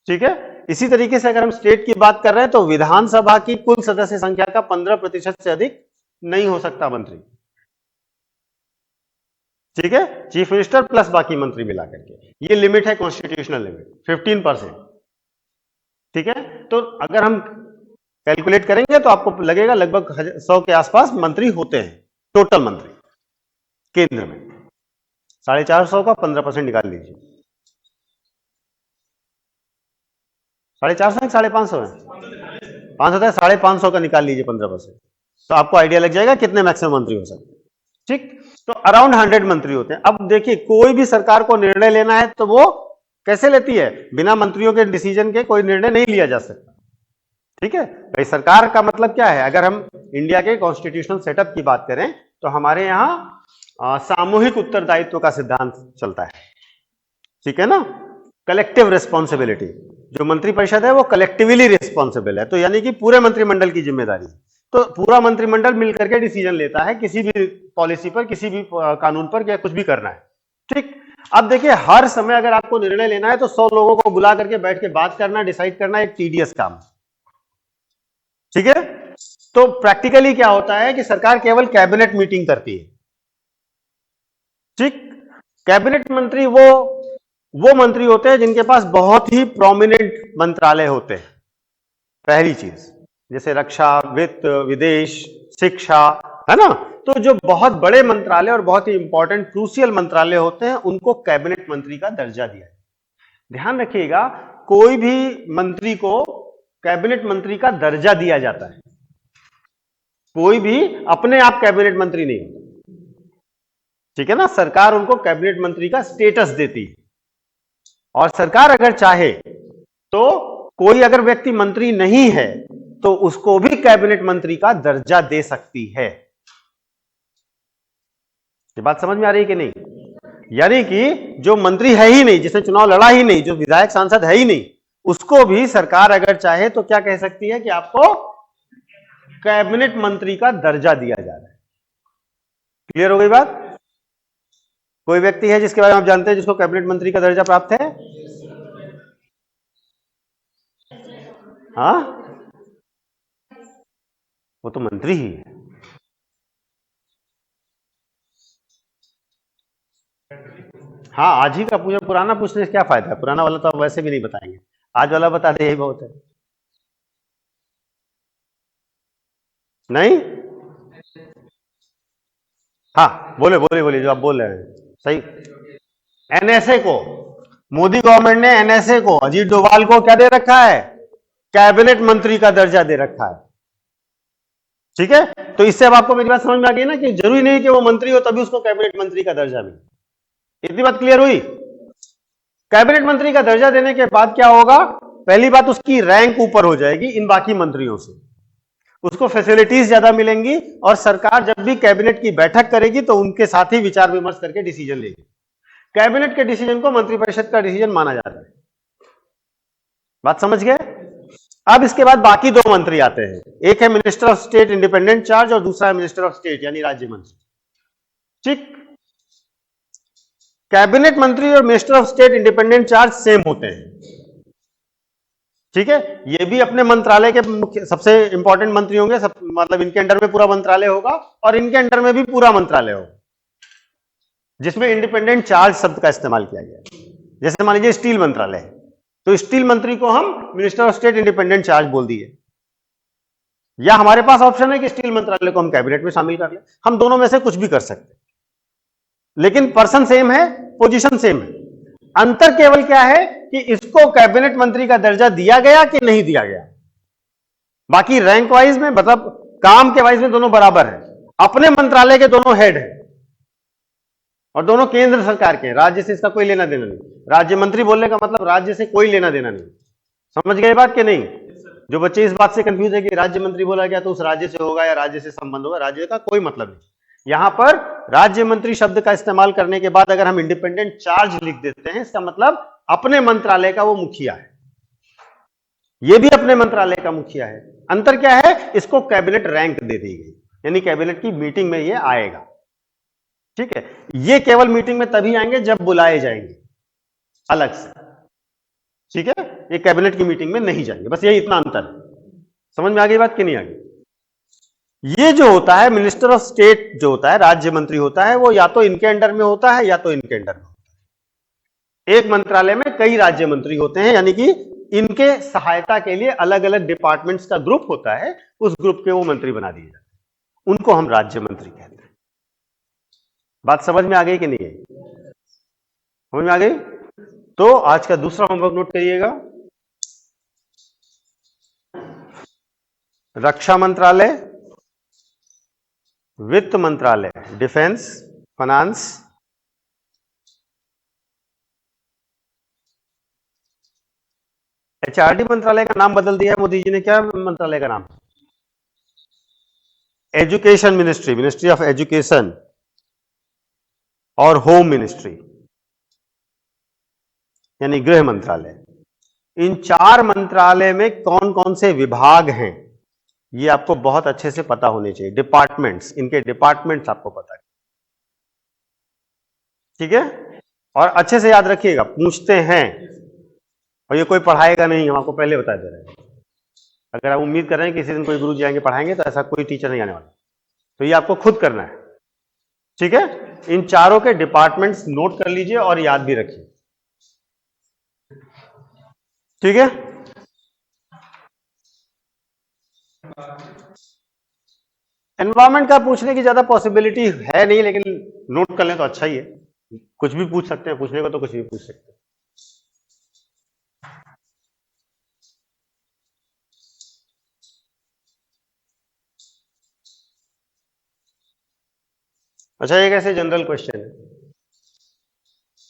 ठीक है। इसी तरीके से अगर हम स्टेट की बात कर रहे हैं तो विधानसभा की कुल सदस्य संख्या का 15% से अधिक नहीं हो सकता मंत्री, ठीक है। चीफ मिनिस्टर प्लस बाकी मंत्री मिलाकर के, ये लिमिट है, कॉन्स्टिट्यूशनल लिमिट 15%, ठीक है। तो अगर हम कैलकुलेट करेंगे तो आपको लगेगा लगभग 100 के आसपास मंत्री होते हैं, टोटल मंत्री केंद्र में। 450 का 15% निकाल लीजिए, 450 550 है, 500 है, 550 का निकाल लीजिए 15%, तो आपको आइडिया लग जाएगा कितने मैक्सिमम मंत्री हो सकते हैं, ठीक। तो अराउंड 100 मंत्री होते हैं। अब देखिए, कोई भी सरकार को निर्णय लेना है तो वो कैसे लेती है, बिना मंत्रियों के डिसीजन के कोई निर्णय नहीं लिया जा सकता, ठीक है। भाई सरकार का मतलब क्या है, अगर हम इंडिया के कॉन्स्टिट्यूशनल सेटअप की बात करें तो हमारे यहां सामूहिक उत्तरदायित्व का सिद्धांत चलता है, ठीक है ना, कलेक्टिव रिस्पॉन्सिबिलिटी। जो मंत्रिपरिषद है वो कलेक्टिवली रिस्पॉन्सिबल है, तो यानी कि पूरे मंत्रिमंडल की जिम्मेदारी, तो पूरा मंत्रिमंडल मिलकर के डिसीजन लेता है किसी भी पॉलिसी पर, किसी भी कानून पर, या कुछ भी करना है, ठीक। अब देखिए, हर समय अगर आपको निर्णय लेना है तो 100 लोगों को बुला करके बैठ के बात करना, डिसाइड करना एक टीडियस काम, ठीक है। तो प्रैक्टिकली क्या होता है कि सरकार केवल कैबिनेट मीटिंग करती है, ठीक। कैबिनेट मंत्री वो मंत्री होते हैं जिनके पास बहुत ही प्रोमिनेंट मंत्रालय होते हैं, पहली चीज, जैसे रक्षा, वित्त, विदेश, शिक्षा, है ना। तो जो बहुत बड़े मंत्रालय और बहुत ही इंपॉर्टेंट क्रूशियल मंत्रालय होते हैं उनको कैबिनेट मंत्री का दर्जा दिया है। ध्यान रखिएगा, कोई भी मंत्री को कैबिनेट मंत्री का दर्जा दिया जाता है, कोई भी अपने आप कैबिनेट मंत्री नहीं होता, ठीक है ना। सरकार उनको कैबिनेट मंत्री का स्टेटस देती है, और सरकार अगर चाहे तो कोई अगर व्यक्ति मंत्री नहीं है तो उसको भी कैबिनेट मंत्री का दर्जा दे सकती है। ये बात समझ में आ रही है कि नहीं? यानी कि जो मंत्री है ही नहीं, जिसने चुनाव लड़ा ही नहीं, जो विधायक सांसद है ही नहीं, उसको भी सरकार अगर चाहे तो क्या कह सकती है कि आपको कैबिनेट मंत्री का दर्जा दिया जा रहा है। क्लियर हो गई बात? कोई व्यक्ति है जिसके बारे में आप जानते हैं जिसको कैबिनेट मंत्री का दर्जा प्राप्त है? हाँ, वो तो मंत्री ही है। हाँ, आज ही का पूछा, पुराना पूछने से क्या फायदा है, पुराना वाला तो आप वैसे भी नहीं बताएंगे, आज वाला बता दे, यही बहुत है। नहीं, हाँ बोले बोले बोले, जो आप बोल रहे हैं सही। एनएसए को, मोदी गवर्नमेंट ने एनएसए को, अजीत डोभाल को क्या दे रखा है? कैबिनेट मंत्री का दर्जा दे रखा है, ठीक है। तो इससे अब आपको मेरी बात समझ में आ गई ना कि जरूरी नहीं कि वो मंत्री हो तभी उसको कैबिनेट मंत्री का दर्जा मिले। इतनी बात क्लियर हुई? कैबिनेट मंत्री का दर्जा देने के बाद क्या होगा? पहली बात, उसकी रैंक ऊपर हो जाएगी इन बाकी मंत्रियों से, उसको फैसिलिटीज ज्यादा मिलेंगी, और सरकार जब भी कैबिनेट की बैठक करेगी तो उनके साथ ही विचार विमर्श करके डिसीजन लेगी। कैबिनेट के डिसीजन को मंत्रिपरिषद का डिसीजन माना जाता है। बात समझ गए? अब इसके बाद बाकी दो मंत्री आते हैं, एक है minister of state independent charge और दूसरा है मिनिस्टर ऑफ स्टेट यानी राज्य मंत्री, ठीक। कैबिनेट मंत्री और minister of state independent charge same होते हैं, ठीक है। ये भी अपने मंत्रालय के मुख्य सबसे इंपॉर्टेंट मंत्री होंगे, सब मतलब इनके अंडर में पूरा मंत्रालय होगा, और इनके अंडर में भी पूरा मंत्रालय होगा, जिसमें इंडिपेंडेंट चार्ज शब्द का इस्तेमाल किया गया। जैसे मान लीजिए स्टील मंत्रालय है, तो स्टील मंत्री को हम minister of state independent charge बोल दिए, या हमारे पास ऑप्शन है कि स्टील मंत्रालय को हम कैबिनेट में शामिल कर लें, हम दोनों में से कुछ भी कर सकते हैं, लेकिन पर्सन सेम है, पोजीशन सेम है। अंतर केवल क्या है कि इसको कैबिनेट मंत्री का दर्जा दिया गया कि नहीं दिया गया, बाकी रैंक वाइज में, मतलब काम के वाइज में दोनों बराबर है, अपने मंत्रालय के दोनों हेड है, और दोनों केंद्र सरकार के, राज्य से इसका कोई लेना देना नहीं। राज्य मंत्री बोलने का मतलब राज्य से कोई लेना देना नहीं। समझ गए बात कि नहीं? जो बच्चे इस बात से कंफ्यूज है कि राज्य मंत्री बोला गया तो उस राज्य से होगा या राज्य से संबंध होगा, राज्य का कोई मतलब नहीं। यहां पर राज्य मंत्री शब्द का इस्तेमाल करने के बाद अगर हम इंडिपेंडेंट चार्ज लिख देते हैं, इसका मतलब अपने मंत्रालय का वो मुखिया है, ये भी अपने मंत्रालय का मुखिया है। अंतर क्या है, इसको कैबिनेट रैंक दे दी गई, यानी कैबिनेट की मीटिंग में ये आएगा। ठीक है, ये केवल मीटिंग में तभी आएंगे जब बुलाए जाएंगे अलग से। ठीक है, ये कैबिनेट की मीटिंग में नहीं जाएंगे, बस यही इतना अंतर है। समझ में आ गई बात कि नहीं आ गई? ये जो होता है मिनिस्टर ऑफ स्टेट जो होता है, राज्य मंत्री होता है, वो या तो इनके अंडर में होता है या तो इनके अंडर में होता है। एक मंत्रालय में कई राज्य मंत्री होते हैं, यानी कि इनके सहायता के लिए अलग अलग डिपार्टमेंट्स का ग्रुप होता है, उस ग्रुप के वो मंत्री बना दिए जाते हैं, उनको हम राज्य मंत्री कहते हैं। बात समझ में आ गई कि नहीं आई? समझ में आ गई? तो आज का दूसरा होमवर्क नोट करिएगा। रक्षा मंत्रालय, वित्त मंत्रालय, डिफेंस, फाइनेंस, एचआरडी मंत्रालय का नाम बदल दिया है मोदी जी ने। क्या मंत्रालय का नाम? Education ministry, ministry of education और होम मिनिस्ट्री यानी गृह मंत्रालय। इन चार मंत्रालय में कौन कौन से विभाग हैं ये आपको बहुत अच्छे से पता होने चाहिए। डिपार्टमेंट्स, इनके डिपार्टमेंट्स आपको पता है। ठीक है, और अच्छे से याद रखिएगा, पूछते हैं और ये कोई पढ़ाएगा नहीं, हम आपको पहले बता दे रहे हैं। अगर आप उम्मीद कर रहे हैं कि किसी दिन कोई गुरु जी आएंगे पढ़ाएंगे, तो ऐसा कोई टीचर नहीं आने वाला, तो ये आपको खुद करना है। ठीक है, इन चारों के डिपार्टमेंट्स नोट कर लीजिए और याद भी रखिए। ठीक है, एनवायरमेंट का पूछने की ज्यादा पॉसिबिलिटी है नहीं, लेकिन नोट कर लें तो अच्छा ही है। कुछ भी पूछ सकते हैं, पूछने को तो कुछ भी पूछ सकते हैं। अच्छा, एक ऐसे जनरल क्वेश्चन है,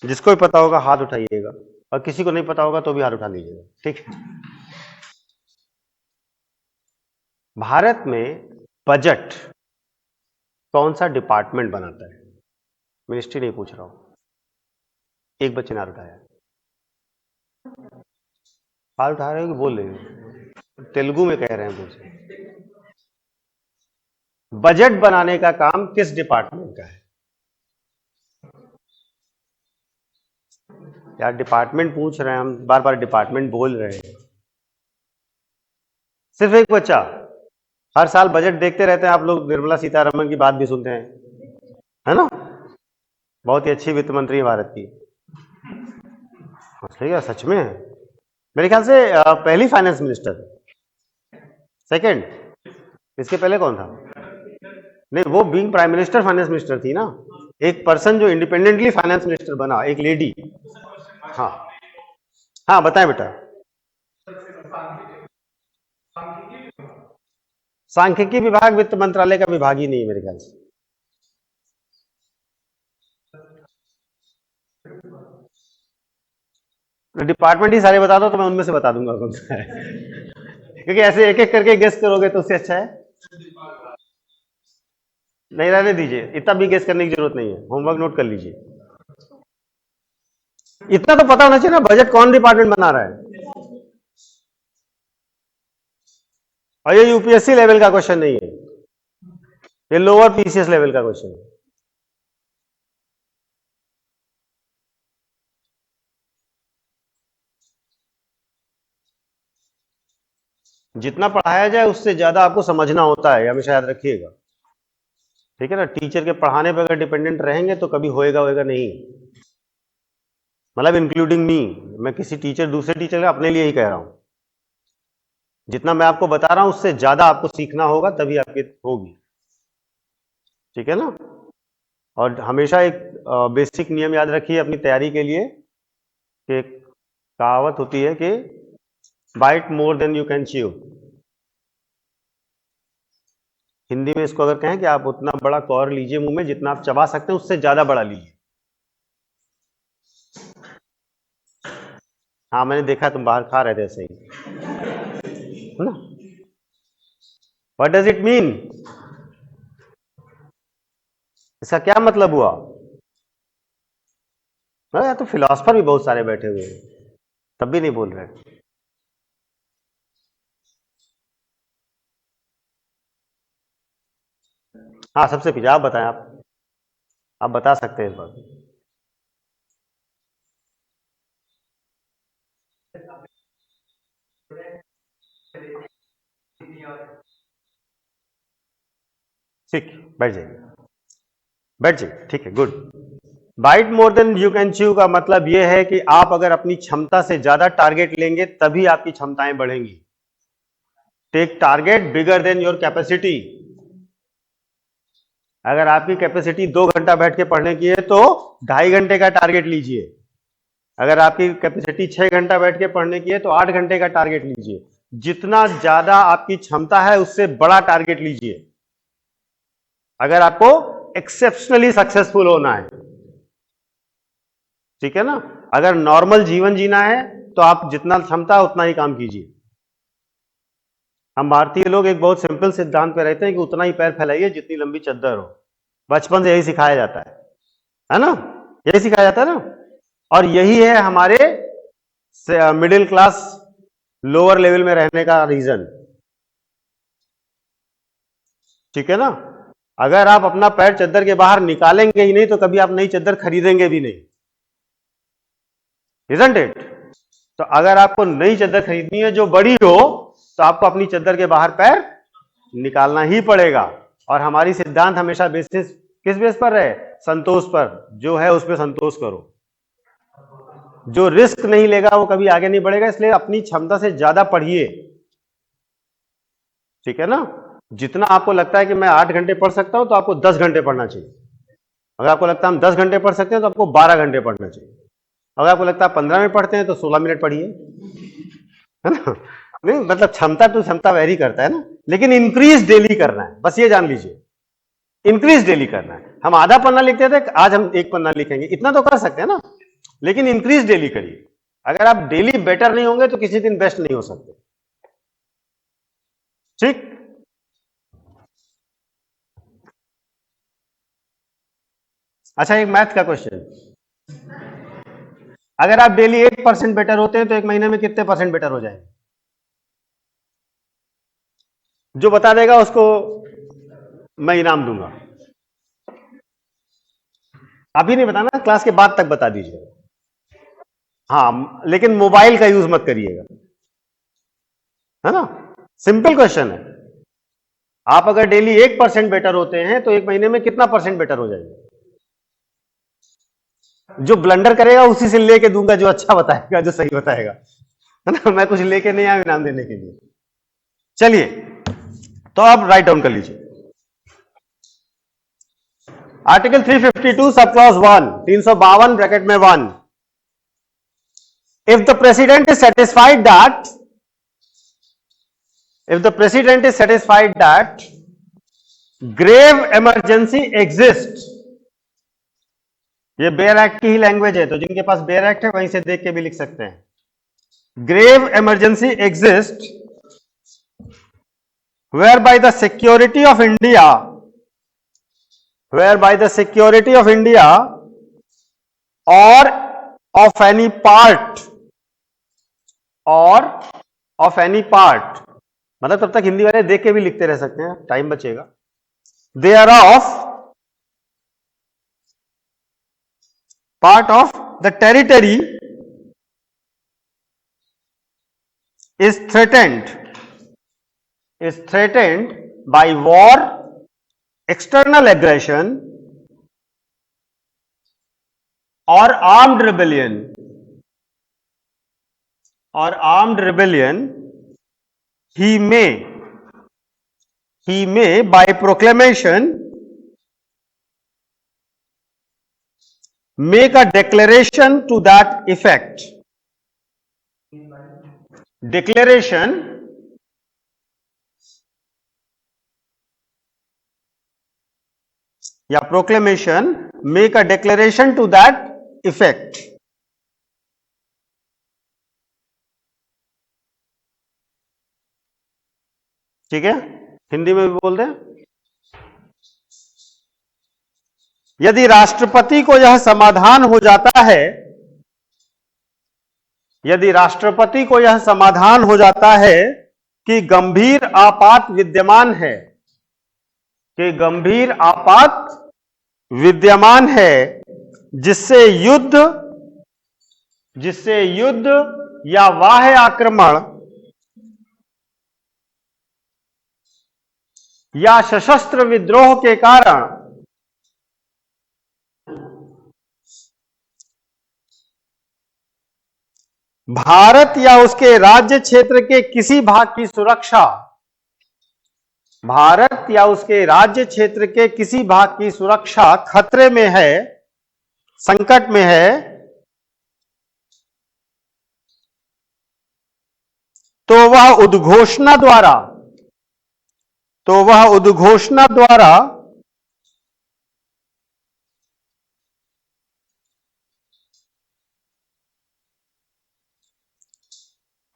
जिसको भी पता होगा हाथ उठाइएगा, और किसी को नहीं पता होगा तो भी हाथ उठा लीजिएगा। ठीक है, भारत में बजट कौन सा डिपार्टमेंट बनाता है? मिनिस्ट्री नहीं पूछ रहा हूं, एक बच्चे ने हाथ उठाया। हाथ उठा रहे हो कि बोल रहे हो? तेलुगु में कह रहे हैं मुझे। बजट बनाने का काम किस डिपार्टमेंट का है? यार डिपार्टमेंट पूछ रहे हैं हम, बार बार डिपार्टमेंट बोल रहे हैं। सिर्फ एक बच्चा। हर साल बजट देखते रहते हैं आप लोग, निर्मला सीतारमण की बात भी सुनते हैं, है ना? बहुत ही अच्छी वित्त मंत्री है भारत की। ठीक है, सच में मेरे ख्याल से पहली फाइनेंस मिनिस्टर, सेकंड, इसके पहले कौन था? नहीं, वो being prime minister finance minister थी ना। एक पर्सन जो इंडिपेंडेंटली फाइनेंस मिनिस्टर बना, एक लेडी। हाँ हाँ, बताएं बेटा। सांख्यिकी विभाग वित्त मंत्रालय का विभाग ही नहीं है मेरे ख्याल से। डिपार्टमेंट ही सारे बता दो तो मैं उनमें से बता दूंगा कौन सा है। क्योंकि ऐसे एक एक करके गेस करोगे तो उससे अच्छा है नहीं, रहने दीजिए, इतना भी गेस करने की जरूरत नहीं है। होमवर्क नोट कर लीजिए। इतना तो पता होना चाहिए ना, बजट कौन डिपार्टमेंट बना रहा है। और ये यूपीएससी लेवल का क्वेश्चन नहीं है, ये लोअर पीसीएस लेवल का क्वेश्चन है। जितना पढ़ाया जाए उससे ज्यादा आपको समझना होता है, हमेशा याद रखिएगा। ठीक है ना, टीचर के पढ़ाने पर अगर डिपेंडेंट रहेंगे तो कभी होएगा नहीं, मतलब इंक्लूडिंग मी। मैं किसी टीचर, दूसरे टीचर का अपने लिए ही कह रहा हूं। जितना मैं आपको बता रहा हूं उससे ज्यादा आपको सीखना होगा, तभी आपकी होगी। ठीक है ना? और हमेशा एक बेसिक नियम याद रखिए अपनी तैयारी के लिए, कि कहावत होती है कि bite more than you can chew. Hindi में इसको अगर कहें कि आप उतना बड़ा कौर लीजिए मुंह में जितना आप चबा सकते हैं, उससे ज्यादा बड़ा लीजिए। हाँ, मैंने देखा तुम बाहर खा रहे थे ऐसे ही। है ना? What does it mean? इसका क्या मतलब हुआ? हाँ, तो फिलोसफर भी बहुत सारे बैठे हुए हैं, तब भी नहीं बोल रहे। हाँ, सबसे पीछे आप बताएं। आप बता सकते हैं इस बात। ठीक, बैठ जाइए, बैठ जाइए, ठीक है, good. Bite more than you can chew का मतलब यह है कि आप अगर अपनी क्षमता से ज्यादा टारगेट लेंगे तभी आपकी क्षमताएं बढ़ेंगी। Take target bigger than your capacity. अगर आपकी कैपेसिटी 2 घंटा बैठ के पढ़ने की है तो 2.5 घंटे का टारगेट लीजिए। अगर आपकी कैपेसिटी 6 घंटा बैठ के पढ़ने की है तो 8 घंटे का टारगेट लीजिए। जितना ज्यादा आपकी क्षमता है उससे बड़ा टारगेट लीजिए अगर आपको एक्सेप्शनली सक्सेसफुल होना है। ठीक है ना? अगर नॉर्मल जीवन जीना है तो आप जितना क्षमता है उतना ही काम कीजिए। हम भारतीय लोग एक बहुत सिंपल सिद्धांत पे रहते हैं कि उतना ही पैर फैलाइए जितनी लंबी चद्दर हो। बचपन से यही सिखाया जाता है ना? यही सिखाया जाता है ना? और यही है हमारे मिडिल क्लास लोअर लेवल में रहने का रीजन। ठीक है ना? अगर आप अपना पैर चद्दर के बाहर निकालेंगे ही नहीं तो कभी आप नई चद्दर खरीदेंगे भी नहीं। Isn't it? तो अगर आपको नई चद्दर खरीदनी है जो बड़ी हो तो आपको अपनी चद्दर के बाहर पैर निकालना ही पड़ेगा। और हमारी सिद्धांत हमेशा बेसिस किस बेस पर है? संतोष पर। जो है उस पर संतोष करो। जो रिस्क नहीं लेगा वो कभी आगे नहीं बढ़ेगा, इसलिए अपनी क्षमता से ज्यादा पढ़िए। ठीक है ना? जितना आपको लगता है कि मैं 8 घंटे पढ़ सकता हूं तो आपको 10 घंटे पढ़ना चाहिए। अगर आपको लगता है हम 10 घंटे पढ़ सकते हैं तो आपको 12 घंटे पढ़ना चाहिए। अगर आपको लगता है 15 मिनट पढ़ते हैं तो 16 मिनट पढ़िए, है ना? नहीं, मतलब क्षमता टू क्षमता वेरी करता है ना, लेकिन इंक्रीज डेली करना है, बस ये जान लीजिए। इंक्रीज डेली करना है। हम आधा पन्ना लिखते थे, आज हम 1 पन्ना लिखेंगे, इतना तो कर सकते हैं ना, लेकिन इंक्रीज डेली करिए। अगर आप डेली बेटर नहीं होंगे तो किसी दिन बेस्ट नहीं हो सकते। ठीक? अच्छा, एक मैथ का क्वेश्चन। अगर आप डेली 1% बेटर होते हैं तो 1 महीने में कितने % बेटर हो जाएंगे? जो बता देगा उसको मैं इनाम दूंगा। अभी नहीं बताना, क्लास के बाद तक बता दीजिए। हाँ, लेकिन मोबाइल का यूज मत करिएगा, है ना? सिंपल क्वेश्चन है। आप अगर डेली 1% बेटर होते हैं तो 1 महीने में कितना % बेटर हो जाएगा? जो ब्लंडर करेगा उसी से लेके दूंगा, जो अच्छा बताएगा, जो सही बताएगा, है ना? मैं कुछ लेके नहीं आया इनाम देने के लिए। चलिए, तो आप राइट डाउन कर लीजिए। आर्टिकल 352 सब क्लॉज 1, 352 ब्रैकेट में 1। If the president is satisfied that grave emergency exist, ये बेयर एक्ट की ही लैंग्वेज है, तो जिनके पास बेयर एक्ट है वहीं से देख के भी लिख सकते हैं। Grave emergency exist whereby the security of India or of any part मतलब तब तक हिंदी वाले देख के भी लिखते रह सकते हैं, टाइम बचेगा। thereof part of the territory is threatened by war, external aggression or armed rebellion, he may by proclamation make a declaration to that effect. Declaration या proclamation, make a declaration to that effect. ठीक है, हिंदी में भी बोल दें। यदि राष्ट्रपति को यह समाधान हो जाता है, यदि राष्ट्रपति को यह समाधान हो जाता है कि गंभीर आपात विद्यमान है, कि गंभीर आपात विद्यमान है, जिससे युद्ध या बाह्य आक्रमण या सशस्त्र विद्रोह के कारण भारत या उसके राज्य क्षेत्र के किसी भाग की सुरक्षा, भारत या उसके राज्य क्षेत्र के किसी भाग की सुरक्षा खतरे में है, संकट में है, तो वह उद्घोषणा द्वारा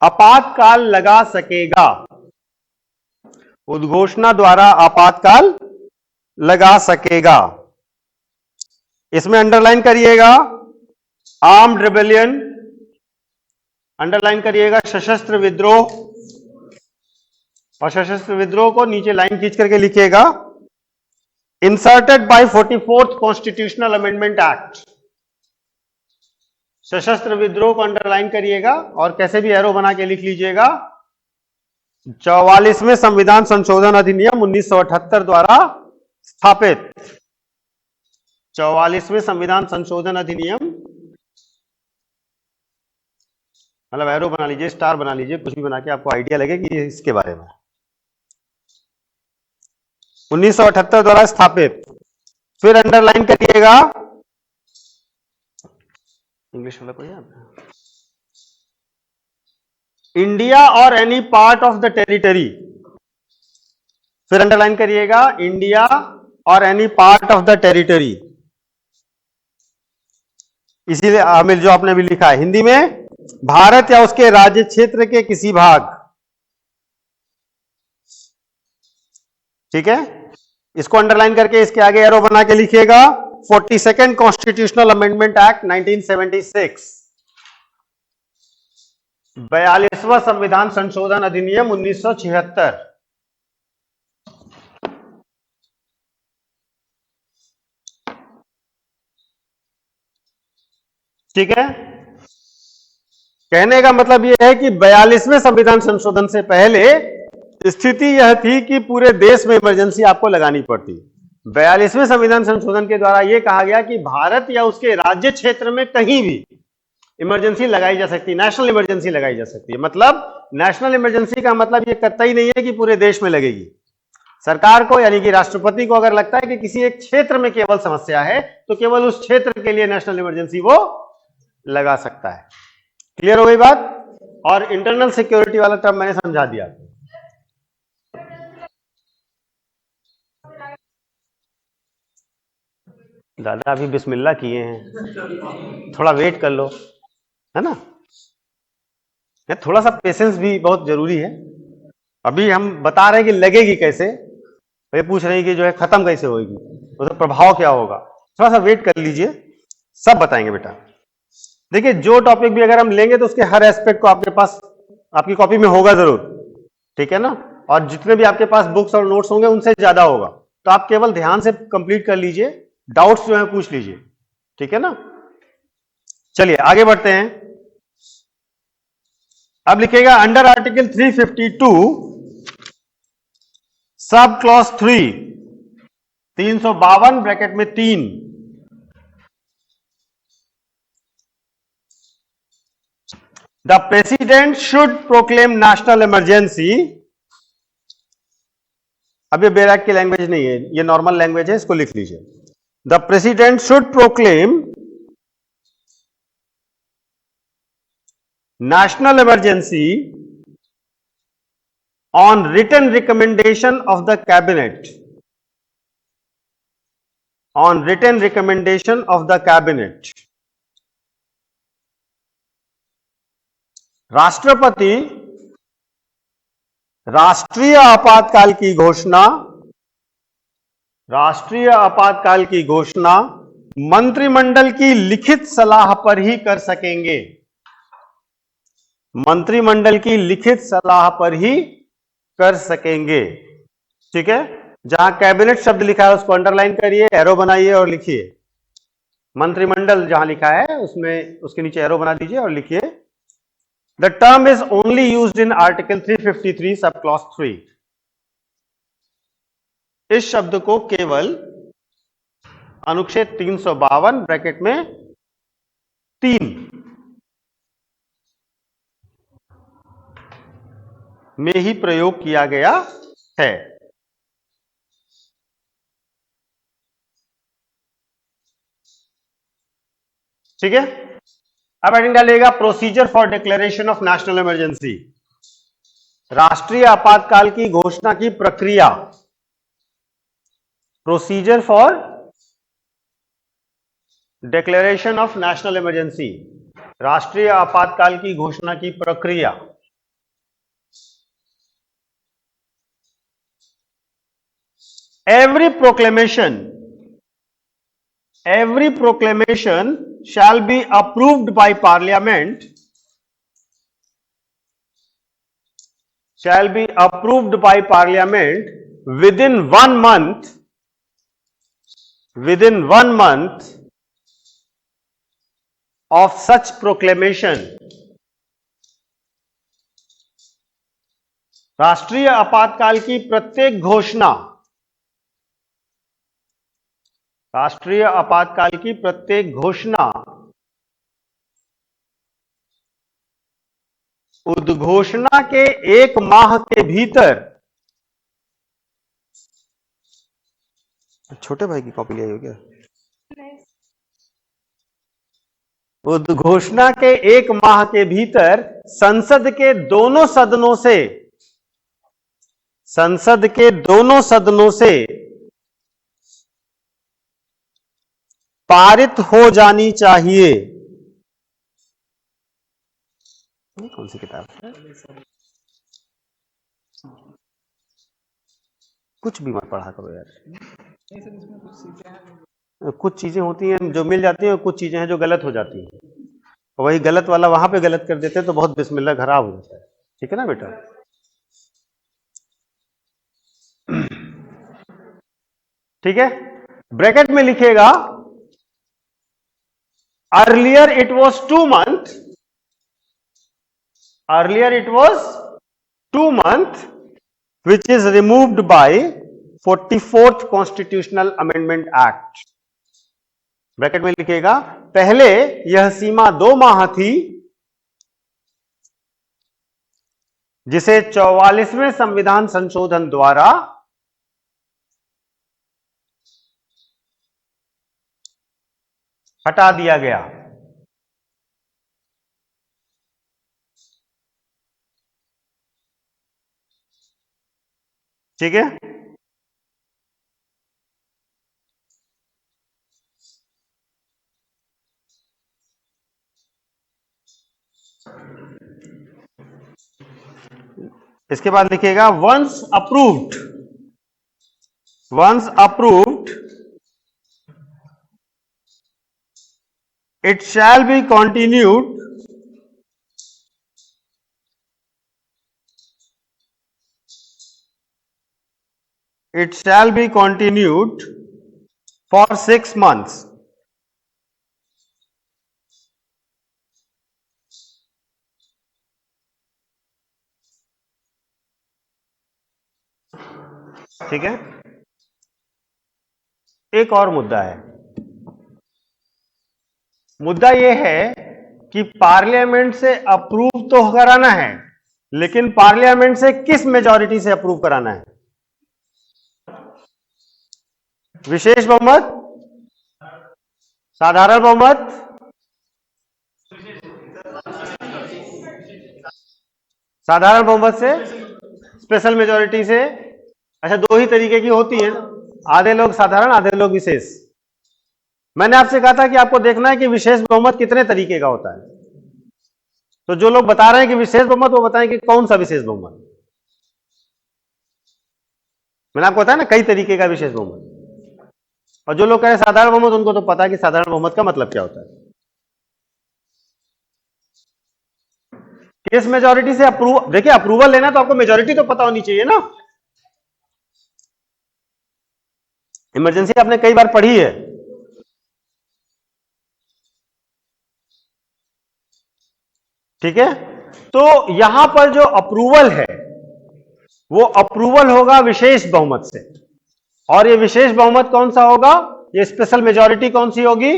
आपातकाल लगा सकेगा, उद्घोषणा द्वारा आपातकाल लगा सकेगा। इसमें अंडरलाइन करिएगा आर्म्ड रिबेलियन, अंडरलाइन करिएगा सशस्त्र विद्रोह, और सशस्त्र विद्रोह को नीचे लाइन खींच करके लिखिएगा inserted by 44th constitutional amendment act. सशस्त्र विद्रोह को अंडरलाइन करिएगा और कैसे भी एरो बना के लिख लीजिएगा 44वें संविधान संशोधन अधिनियम 1978 द्वारा स्थापित। 44वें संविधान संशोधन अधिनियम, मतलब एरो बना लीजिए, स्टार बना लीजिए, कुछ भी बना के आपको आइडिया लगे कि इसके बारे में 1978 द्वारा स्थापित। फिर अंडरलाइन करिएगा, इंग्लिश वाला कोई है? इंडिया और any part of the territory, फिर अंडरलाइन करिएगा इंडिया और any part of the territory. इसीलिए आमिर जो आपने भी लिखा है हिंदी में, भारत या उसके राज्य क्षेत्र के किसी भाग, ठीक है, इसको अंडरलाइन करके इसके आगे एरो बना के लिखिएगा 42nd कॉन्स्टिट्यूशनल अमेंडमेंट एक्ट 1976, 42वां संविधान संशोधन अधिनियम 1976। ठीक है, कहने का मतलब यह है कि 42वें संविधान संशोधन से पहले स्थिति यह थी कि पूरे देश में इमरजेंसी आपको लगानी पड़ती। 42वें संविधान संशोधन के द्वारा यह कहा गया कि भारत या उसके राज्य क्षेत्र में कहीं भी इमरजेंसी लगाई जा सकती है, नेशनल इमरजेंसी लगाई जा सकती है। मतलब नेशनल इमरजेंसी का मतलब यह कतई नहीं है कि पूरे देश में लगेगी। सरकार को यानी कि राष्ट्रपति को अगर लगता है कि किसी एक क्षेत्र में केवल समस्या है तो केवल उस क्षेत्र के लिए नेशनल इमरजेंसी वो लगा सकता है। क्लियर हो गई बात? और इंटरनल सिक्योरिटी वाला टर्म मैंने समझा दिया। दादा अभी बिस्मिल्लाह किए हैं, थोड़ा वेट कर लो, है ना? थोड़ा सा पेशेंस भी बहुत जरूरी है। अभी हम बता रहे हैं कि लगेगी कैसे, ये पूछ रहे हैं कि जो है खत्म कैसे होगी, उसका प्रभाव क्या होगा। थोड़ा सा वेट कर लीजिए, सब बताएंगे बेटा। देखिए जो टॉपिक भी अगर हम लेंगे तो उसके हर एस्पेक्ट को आपके पास आपकी कॉपी में होगा जरूर, ठीक है ना? और जितने भी आपके पास बुक्स और नोट्स होंगे उनसे ज्यादा होगा, तो आप केवल ध्यान से कंप्लीट कर लीजिए, डाउट्स जो है पूछ लीजिए, ठीक है ना? चलिए आगे बढ़ते हैं। अब लिखेगा under article 352 sub clause 3, 352 bracket में 3, the president should proclaim national emergency. अब ये बैराक की लैंग्वेज नहीं है, ये नॉर्मल लैंग्वेज है, इसको लिख लीजिए। The president should proclaim national emergency on written recommendation of the cabinet, on written recommendation of the cabinet। राष्ट्रपति राष्ट्रीय आपातकाल की घोषणा, राष्ट्रीय आपातकाल की घोषणा मंत्रिमंडल की लिखित सलाह पर ही कर सकेंगे, मंत्रिमंडल की लिखित सलाह पर ही कर सकेंगे। ठीक है, जहां कैबिनेट शब्द लिखा है उसको अंडरलाइन करिए, एरो बनाइए और लिखिए। मंत्रिमंडल जहां लिखा है उसमें उसके नीचे एरो बना दीजिए और लिखिए the term is only used in article 353 sub clause 3। इस शब्द को केवल अनुच्छेद 352 ब्रैकेट में 3 में ही प्रयोग किया गया है। ठीक है, अब हेडिंग डालिएगा procedure for declaration of national emergency, राष्ट्रीय आपातकाल की घोषणा की प्रक्रिया। Procedure for declaration of national emergency, राष्ट्रीय आपातकाल की घोषणा की प्रक्रिया। Every proclamation shall be approved by Parliament, shall be approved by Parliament within 1 month, within 1 month of such proclamation। राष्ट्रीय आपातकाल की प्रत्येक घोषणा, राष्ट्रीय आपातकाल की प्रत्येक घोषणा उद्घोषणा के 1 माह के भीतर, छोटे भाई की कॉपी ले आई हो क्या? उद्घोषणा के 1 माह के भीतर संसद के दोनों सदनों से, संसद के दोनों सदनों से पारित हो जानी चाहिए। कौन सी किताब है? कुछ भी मत पढ़ा करो यार, कुछ चीजें होती हैं जो मिल जाती हैं और कुछ चीजें हैं जो गलत हो जाती हैं, वही गलत वाला वहां पे गलत कर देते हैं तो बहुत बिस्मिल्लाह खराब हो जाता है। ठीक है ना बेटा? ठीक है, ब्रैकेट में लिखेगा earlier it was 2 months, earlier it was 2 months which is removed by 44th Constitutional Amendment Act। Bracket में लिखेगा पहले यह सीमा 2 माह थी जिसे 44वें संविधान संशोधन द्वारा हटा दिया गया। ठीक है, इसके बाद लिखिएगा once approved, once approved it shall be continued, it shall be continued for 6 months। ठीक है, एक और मुद्दा है, मुद्दा यह है कि पार्लियामेंट से अप्रूव तो कराना है, लेकिन पार्लियामेंट से किस मेजॉरिटी से अप्रूव कराना है? विशेष बहुमत, साधारण बहुमत, साधारण बहुमत से, स्पेशल मेजॉरिटी से। अच्छा, 2 ही तरीके की होती है, आधे लोग साधारण, आधे लोग विशेष। मैंने आपसे कहा था कि आपको देखना है कि विशेष बहुमत कितने तरीके का होता है, तो जो लोग बता रहे हैं कि विशेष बहुमत वो बताएं कि कौन सा विशेष बहुमत। मैंने आपको बताया ना कई तरीके का विशेष बहुमत। और जो लोग कह रहे हैं साधारण बहुमत, उनको तो पता है कि साधारण बहुमत का मतलब क्या होता है। केस मेजॉरिटी से अप्रूव, देखिए अप्रूवल लेना तो आपको मेजॉरिटी तो पता होनी चाहिए ना। इमरजेंसी आपने कई बार पढ़ी है। ठीक है, तो यहां पर जो अप्रूवल है वो अप्रूवल होगा विशेष बहुमत से। और ये विशेष बहुमत कौन सा होगा? ये स्पेशल मेजॉरिटी कौन सी होगी?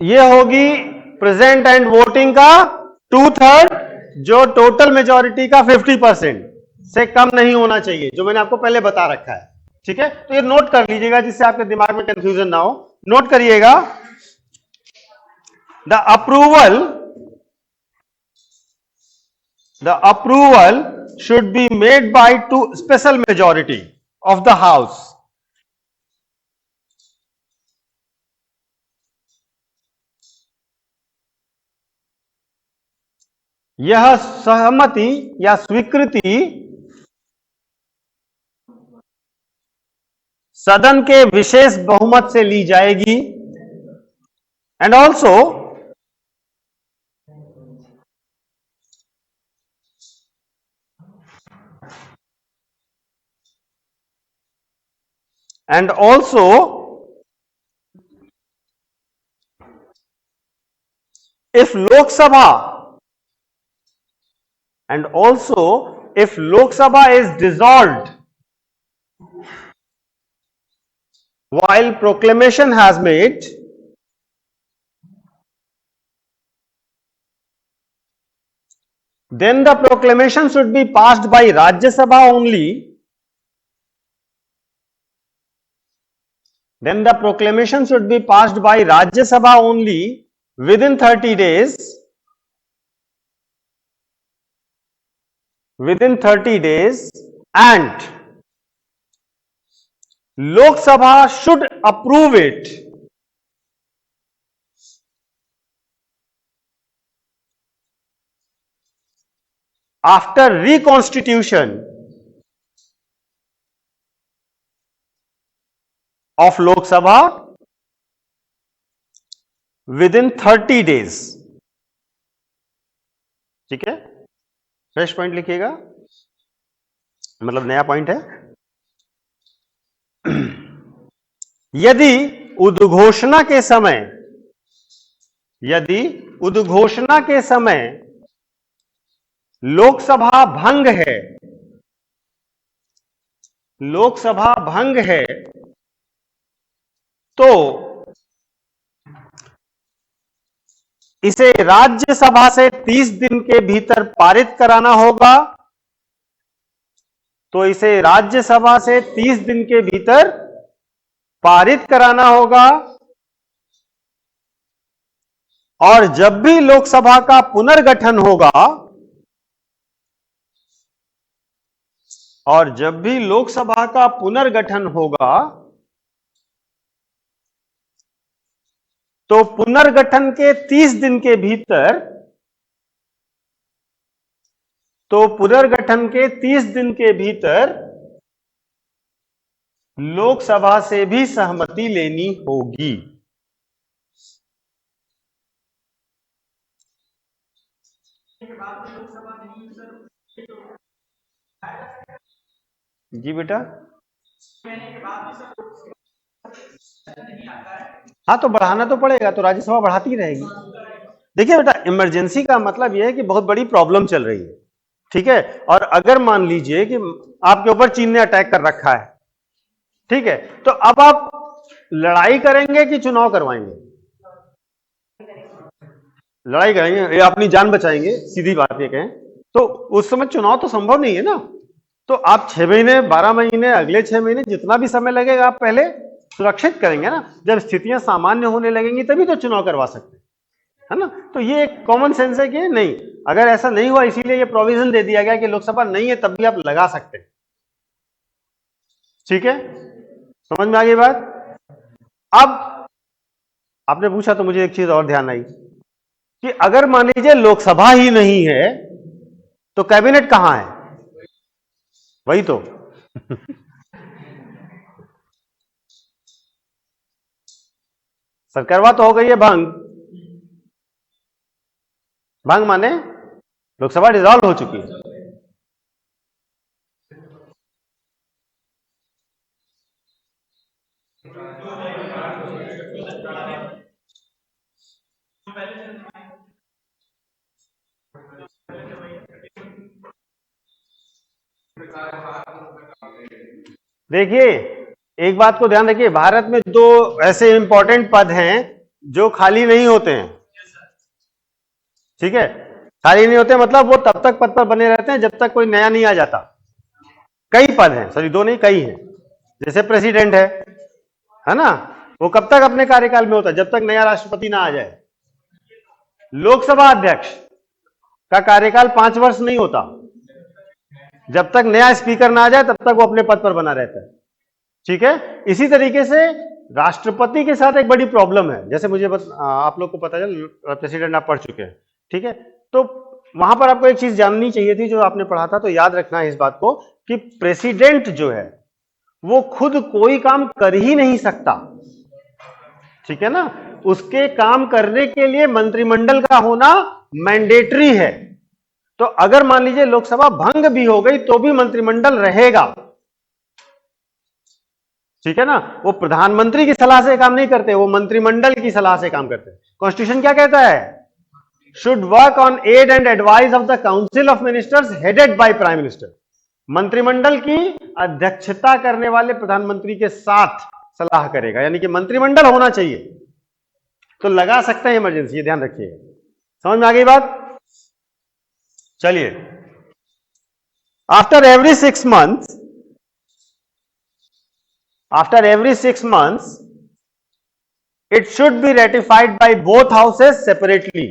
ये होगी प्रेजेंट एंड वोटिंग का 2/3, जो टोटल मेजॉरिटी का 50% से कम नहीं होना चाहिए, जो मैंने आपको पहले बता रखा है। ठीक है, तो ये नोट कर लीजिएगा जिससे आपके दिमाग में कंफ्यूजन ना हो। नोट करिएगा, the approval should be made by two special majority of the house. यह सहमति या स्वीकृति सदन के विशेष बहुमत से ली जाएगी। And also if Lok Sabha is dissolved while proclamation has made, then the proclamation should be passed by Rajya Sabha only. Then the proclamation should be passed by Rajya Sabha only within 30 days. And Lok Sabha should approve it after reconstitution of Lok Sabha within 30 days. ठीक है, fresh point लिखिएगा, मतलब नया point है। यदि उद्घोषणा के समय लोकसभा भंग है तो इसे राज्यसभा से 30 दिन के भीतर पारित कराना होगा। और जब भी लोकसभा का पुनर्गठन होगा तो पुनर्गठन के 30 दिन के भीतर लोकसभा से भी सहमति लेनी होगी। जी बेटा, हाँ तो बढ़ाना तो पड़ेगा, तो राज्यसभा बढ़ाती रहेगी। देखिए बेटा, इमरजेंसी का मतलब यह है कि बहुत बड़ी प्रॉब्लम चल रही है। ठीक है, और अगर मान लीजिए कि आपके ऊपर चीन ने अटैक कर रखा है, ठीक है, तो अब आप लड़ाई करेंगे कि चुनाव करवाएंगे? लड़ाई करेंगे, ये अपनी जान बचाएंगे, सीधी बात ये कहें तो उस समय चुनाव तो संभव नहीं है ना। तो आप 6 महीने, 12 महीने, अगले 6 महीने, जितना भी समय लगेगा आप पहले सुरक्षित करेंगे ना। जब स्थितियां सामान्य होने लगेंगी तभी तो चुनाव करवा सकते हैं, है ना। तो ये एक कॉमन सेंस है कि नहीं, अगर ऐसा नहीं हुआ इसीलिए ये प्रोविजन दे दिया गया कि लोकसभा नहीं है तब भी आप लगा सकते हैं। ठीक है, समझ में आ गई बात। अब आपने पूछा तो मुझे एक चीज और ध्यान आई कि अगर मान लीजिए लोकसभा ही नहीं है तो कैबिनेट कहां है? वही तो सरकारवा तो हो गई है भंग। भंग माने लोकसभा डिसॉल्व हो चुकी है। देखिए एक बात को ध्यान रखिए, भारत में दो ऐसे इंपॉर्टेंट पद हैं जो खाली नहीं होते हैं। ठीक है, खाली नहीं होते मतलब वो तब तक पद पर बने रहते हैं जब तक कोई नया नहीं आ जाता। कई पद हैं, सॉरी दो नहीं कई हैं। जैसे प्रेसिडेंट है ना, वो कब तक अपने कार्यकाल में होता है? जब तक नया राष्ट्रपति ना आ जाए। लोकसभा अध्यक्ष का कार्यकाल 5 वर्ष नहीं होता, जब तक नया स्पीकर ना आ जाए तब तक वो अपने पद पर बना रहता है। ठीक है, इसी तरीके से राष्ट्रपति के साथ एक बड़ी प्रॉब्लम है। जैसे मुझे आप लोग को पता है, प्रेसिडेंट आप पढ़ चुके हैं, ठीक है, तो वहां पर आपको एक चीज जाननी चाहिए थी जो आपने पढ़ा था, तो याद रखना है इस बात को कि प्रेसिडेंट जो है वो खुद कोई काम कर ही नहीं सकता। ठीक है ना, उसके काम करने के लिए मंत्रिमंडल का होना मैंडेटरी है। तो अगर मान लीजिए लोकसभा भंग भी हो गई तो भी मंत्रिमंडल रहेगा। ठीक है ना, वो प्रधानमंत्री की सलाह से काम नहीं करते, वो मंत्रिमंडल की सलाह से काम करते हैं। कॉन्स्टिट्यूशन क्या कहता है? Should work on aid and advice of the council of ministers headed by prime minister. मंत्रिमंडल की अध्यक्षता करने वाले प्रधानमंत्री के साथ सलाह करेगा, यानी कि मंत्रिमंडल होना चाहिए। तो लगा सकते हैं इमरजेंसी, ये ध्यान रखिए। समझ में आ गई बात? चलिए, after every 6 months, it should be ratified by both houses separately.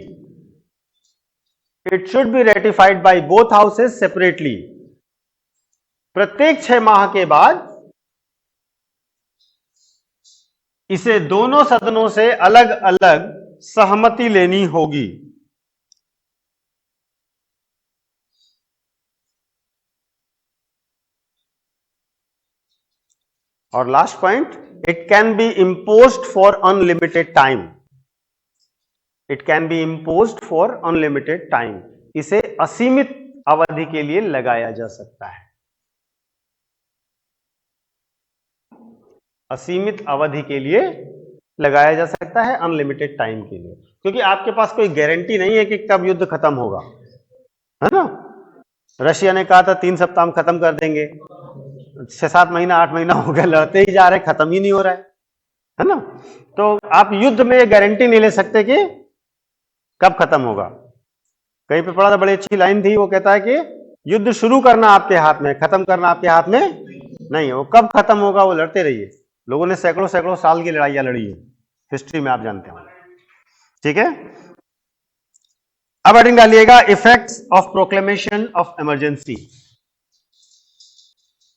It should be ratified by both houses separately. प्रत्येक 6 माह के बाद इसे दोनों सदनों से अलग अलग सहमति लेनी होगी। और last point, it can be imposed for unlimited time. It can be imposed for unlimited time. इसे असीमित अवधि के लिए लगाया जा सकता है। असीमित अवधि के लिए लगाया जा सकता है, अनलिमिटेड टाइम के लिए, क्योंकि आपके पास कोई गारंटी नहीं है कि कब युद्ध खत्म होगा, है ना। रशिया ने कहा था 3 सप्ताह में खत्म कर देंगे, 6-7 महीना 8 महीना हो गया, लड़ते ही जा रहे, खत्म ही नहीं हो रहा है ना। तो आप युद्ध में ये गारंटी नहीं ले सकते कि कब खत्म होगा। कहीं पे पढ़ा था, बड़ी अच्छी लाइन थी, वो कहता है कि युद्ध शुरू करना आपके हाथ में, खत्म करना आपके हाथ में नहीं है। वो कब खत्म होगा वो लड़ते रहिए। लोगों ने सैकड़ों साल की लड़ाइयां लड़ी है हिस्ट्री में, आप जानते हो। ठीक है, अब हेडिंग डालिएगा, effects of proclamation of emergency,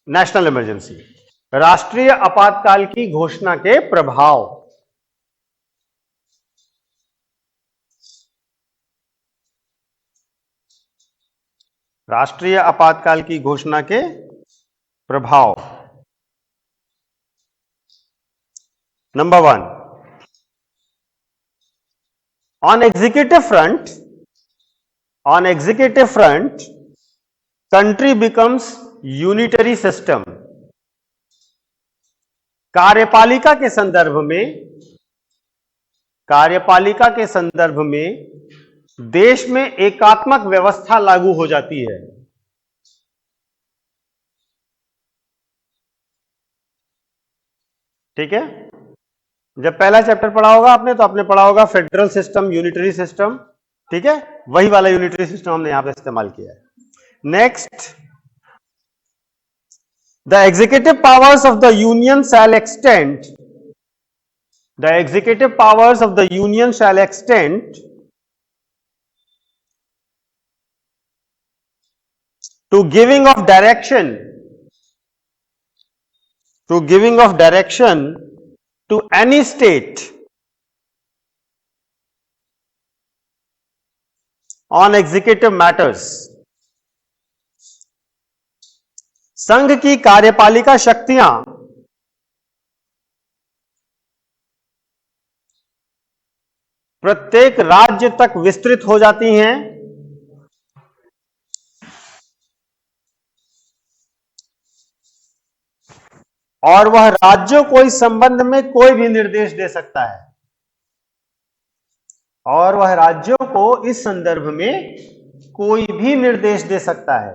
national emergency, राष्ट्रीय आपातकाल की घोषणा के प्रभाव। राष्ट्रीय आपातकाल की घोषणा के प्रभाव। Number 1, on executive front, country becomes unitary system. कार्यपालिका के संदर्भ में देश में एकात्मक व्यवस्था लागू हो जाती है। ठीक है, जब पहला चैप्टर पढ़ा होगा आपने, तो आपने पढ़ा होगा फेडरल सिस्टम, यूनिटरी सिस्टम। ठीक है, वही वाला यूनिटरी सिस्टम हमने यहां पे इस्तेमाल किया है। Next, the executive powers of the union shall extend, the executive powers of the union shall extend to giving of direction, to any state on executive matters. संघ की कार्यपालिका शक्तियां प्रत्येक राज्य तक विस्तृत हो जाती हैं और वह राज्यों को इस संबंध में कोई भी निर्देश दे सकता है, और वह राज्यों को इस संदर्भ में कोई भी निर्देश दे सकता है।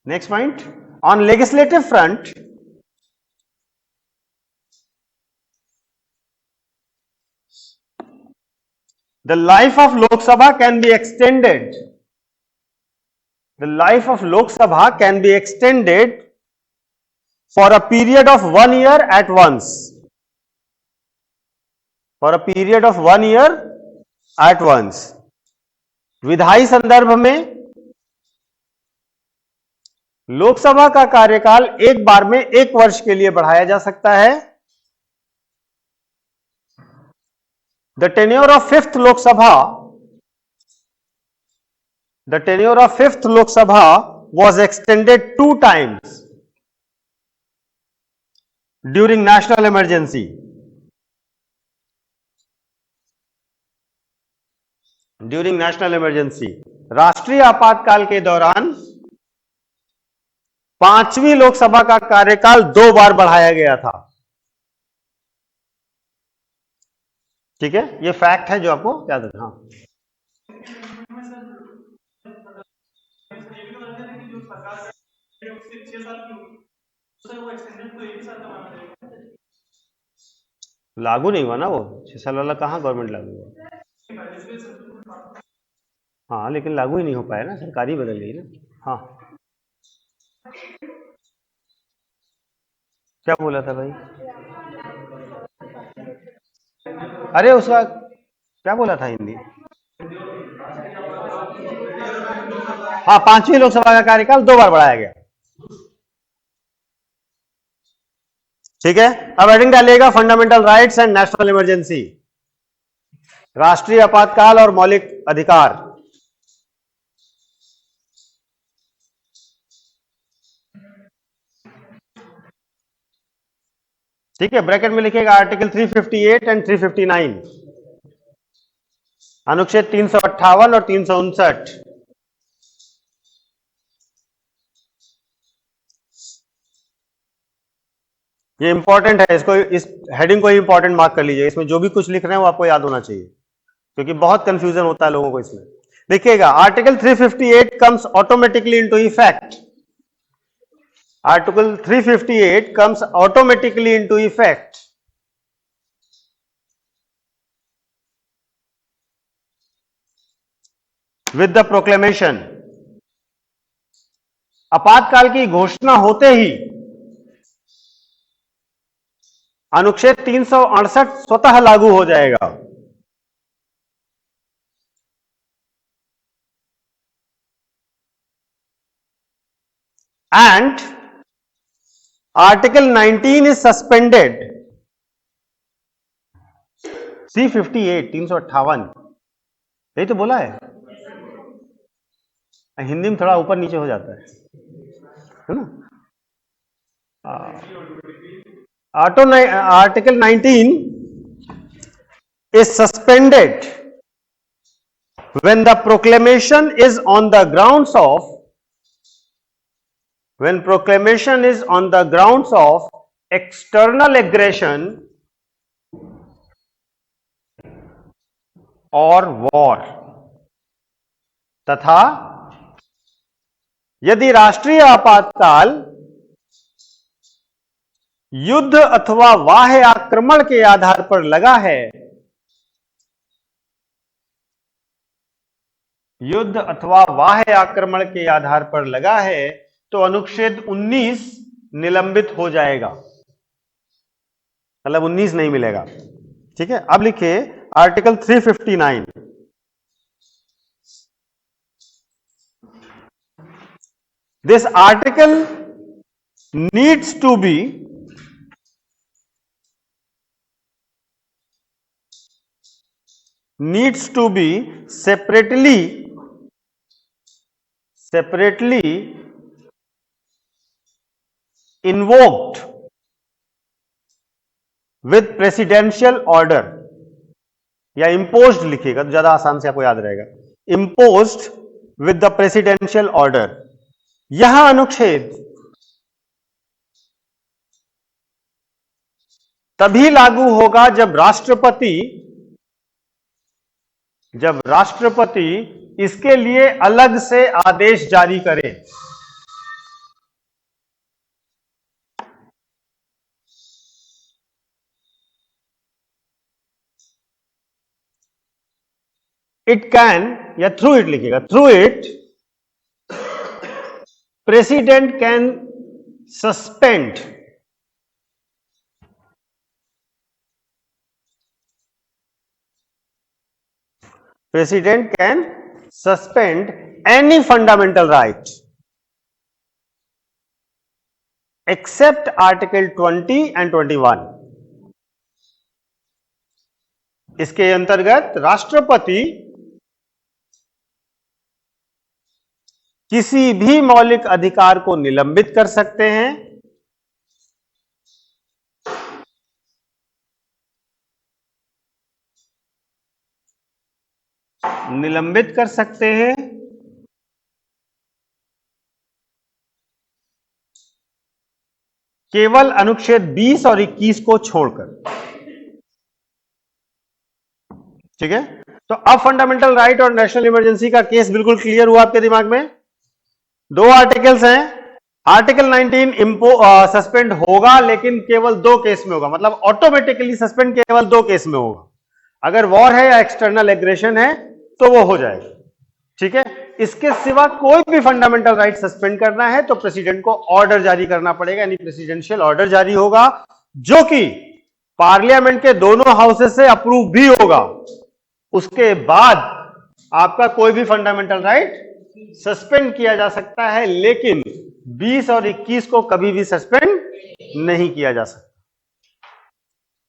Next point, on legislative front the life of Lok Sabha can be extended, the life of Lok Sabha can be extended for a period of 1 year at once. For a period of 1 year at once. विधायी संदर्भ में लोकसभा का कार्यकाल एक बार में 1 वर्ष के लिए बढ़ाया जा सकता है। The tenure of 5th Lok Sabha The tenure of 5th Lok Sabha was extended 2 times during national emergency. During national emergency, राष्ट्रीय आपातकाल के दौरान 5वीं लोकसभा का कार्यकाल 2 बार बढ़ाया गया था। ठीक है, ये फैक्ट है जो आपको याद रखना। हाँ, लागू नहीं हुआ ना वो 6 साल वाला, कहां गवर्नमेंट लागू हुआ? हाँ, लेकिन लागू ही नहीं हो पाया ना, सरकार ही बदल गई ना। हाँ, क्या बोला था भाई? अरे उसका क्या बोला था हिंदी? हाँ, 5वीं लोकसभा का कार्यकाल 2 बार बढ़ाया गया। ठीक है, अब हेडिंग डालिएगा fundamental rights and national emergency, राष्ट्रीय आपातकाल और मौलिक अधिकार। ठीक है, ब्रैकेट में लिखिएगा आर्टिकल 358 एंड 359, अनुच्छेद 358 और 359। ये इंपॉर्टेंट है, इसको, इस हेडिंग को इंपॉर्टेंट मार्क कर लीजिए। इसमें जो भी कुछ लिख रहे हैं वो आपको याद होना चाहिए, क्योंकि बहुत कंफ्यूजन होता है लोगों को इसमें। देखिएगा, article 358 comes automatically into effect. Article 358 comes automatically into effect with the proclamation. आपातकाल की घोषणा होते ही अनुच्छेद 368 स्वतः लागू हो जाएगा। And Article 19 is suspended. 358 358 यही तो बोला है, हिंदी में थोड़ा ऊपर नीचे हो जाता है ना। Article 19 is suspended when the proclamation is on the grounds of external aggression or war, तथा यदि राष्ट्रीय आपातकाल युद्ध अथवा बाह्य आक्रमण के आधार पर लगा है, युद्ध अथवा बाह्य आक्रमण के आधार पर लगा है, तो अनुच्छेद 19 निलंबित हो जाएगा, मतलब 19 नहीं मिलेगा। ठीक है, अब लिखिए article 359। This article needs to be separately separately invoked with presidential order, या इम्पोज्ड लिखिएगा तो ज्यादा आसान से आपको याद रहेगा, imposed with the presidential order. यह अनुच्छेद तभी लागू होगा जब राष्ट्रपति इसके लिए अलग से आदेश जारी करे। इट कैन, या थ्रू इट लिखिएगा, through it president can suspend any fundamental right except Article 20 and 21। इसके अंतर्गत राष्ट्रपति किसी भी मौलिक अधिकार को निलंबित कर सकते हैं, केवल अनुच्छेद 20 और 21 को छोड़कर। ठीक है, तो अब फंडामेंटल राइट और नेशनल इमरजेंसी का केस बिल्कुल क्लियर हुआ आपके दिमाग में। दो आर्टिकल्स हैं, आर्टिकल 19 सस्पेंड होगा लेकिन केवल 2 केस में होगा, मतलब ऑटोमेटिकली सस्पेंड केवल 2 केस में होगा, अगर वॉर है या एक्सटर्नल एग्रेशन है तो वो हो जाएगा। ठीक है, इसके सिवा कोई भी फंडामेंटल राइट सस्पेंड करना है तो प्रेसिडेंट को ऑर्डर जारी करना पड़ेगा, यानी प्रेसिडेंशियल ऑर्डर जारी होगा, जो कि पार्लियामेंट के दोनों हाउसेस से अप्रूव भी होगा। उसके बाद आपका कोई भी फंडामेंटल राइट सस्पेंड किया जा सकता है, लेकिन 20 और 21 को कभी भी सस्पेंड नहीं किया जा सकता।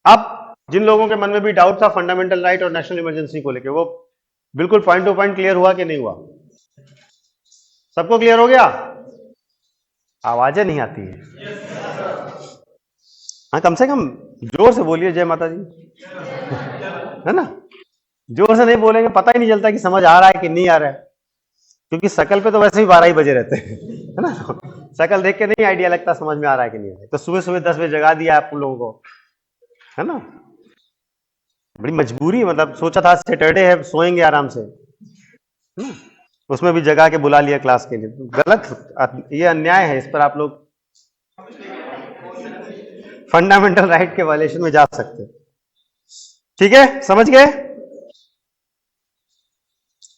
अब जिन लोगों के मन में भी डाउट था फंडामेंटल राइट और नेशनल इमरजेंसी को लेकर, वो बिल्कुल पॉइंट टू पॉइंट क्लियर हुआ कि नहीं हुआ? सबको क्लियर हो गया? आवाजें नहीं आती है। हाँ, कम से कम जोर से बोलिए जय माता दी, है ना? जोर से नहीं बोलेंगे पता ही नहीं चलता कि समझ आ रहा है कि नहीं आ रहा है, क्योंकि शकल पे तो वैसे ही 12 ही बजे रहते हैं, है ना? शकल देख के नहीं आइडिया लगता समझ में आ रहा है कि नहीं आ रहा है। तो सुबह सुबह 10 बजे जगा दिया आप लोगों को, है ना? बड़ी मजबूरी, मतलब सोचा था सैटरडे है सोएंगे आराम से, उसमें भी जगा के बुला लिया क्लास के लिए। गलत, ये अन्याय है, इस पर आप लोग फंडामेंटल राइट के वायलेशन में जा सकते हैं। ठीक है, समझ गए?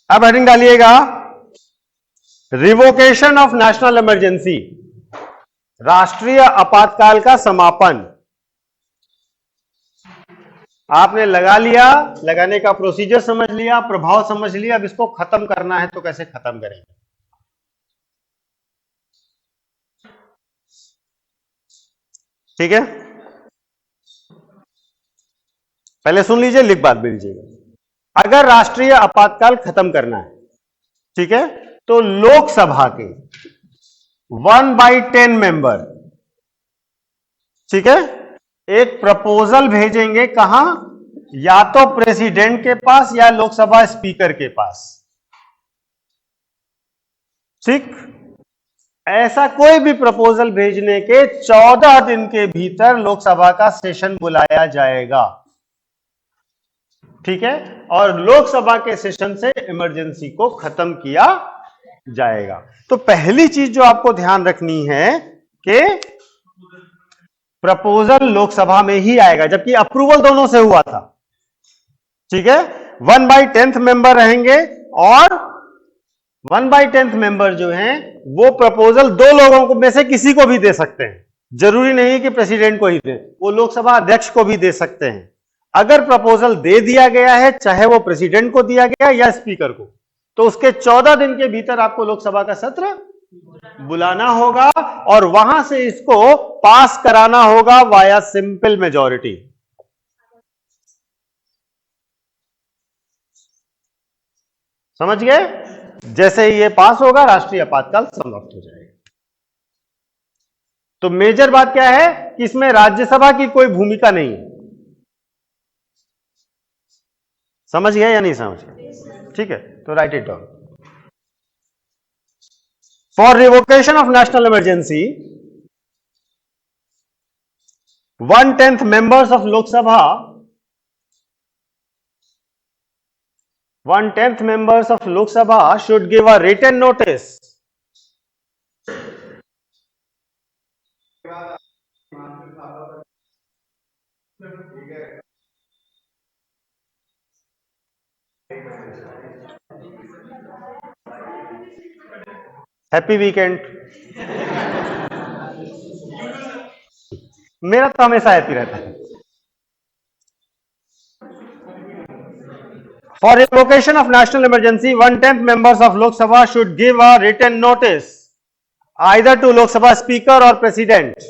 अब हेडिंग डालिएगा, रिवोकेशन ऑफ नेशनल इमरजेंसी, राष्ट्रीय आपातकाल का समापन। आपने लगा लिया, लगाने का प्रोसीजर समझ लिया, प्रभाव समझ लिया, अब इसको खत्म करना है तो कैसे खत्म करेंगे? ठीक है, पहले सुन लीजिए, लिख बात भी लीजिएगा। अगर राष्ट्रीय आपातकाल खत्म करना है, ठीक है, तो लोकसभा के 1/10 मेंबर, ठीक है, एक प्रपोजल भेजेंगे, कहां? या तो प्रेसिडेंट के पास या लोकसभा स्पीकर के पास। ठीक, ऐसा कोई भी प्रपोजल भेजने के 14 दिन के भीतर लोकसभा का सेशन बुलाया जाएगा। ठीक है, और लोकसभा के सेशन से इमरजेंसी को खत्म किया जाएगा। तो पहली चीज जो आपको ध्यान रखनी है कि प्रपोजल लोकसभा में ही आएगा, जबकि अप्रूवल दोनों से हुआ था। ठीक है, 1/10 मेंबर रहेंगे, और 1/10 मेंबर जो हैं वो प्रपोजल 2 लोगों को में से किसी को भी दे सकते हैं, जरूरी नहीं कि प्रेसिडेंट को ही दे, वो लोकसभा अध्यक्ष को भी दे सकते हैं। अगर प्रपोजल दे दिया गया है, चाहे वो प्रेसिडेंट को दिया गया या स्पीकर को, तो उसके 14 दिन के भीतर आपको लोकसभा का सत्र बुलाना होगा और वहां से इसको पास कराना होगा वाया सिंपल मेजॉरिटी। समझ गए? जैसे ही ये पास होगा राष्ट्रीय आपातकाल समाप्त हो जाएगा। तो मेजर बात क्या है कि इसमें राज्यसभा की कोई भूमिका नहीं है। समझ गया या नहीं समझ गया? ठीक है, तो right it down. For revocation of national emergency 1/10 members of Lok Sabha, 1/10 members of Lok Sabha should give a written notice. Happy weekend. मेरा तो हमेशा हैप्पी रहता है। For revocation of national emergency, 1/10 members of Lok Sabha should give a written notice either to Lok Sabha Speaker or President.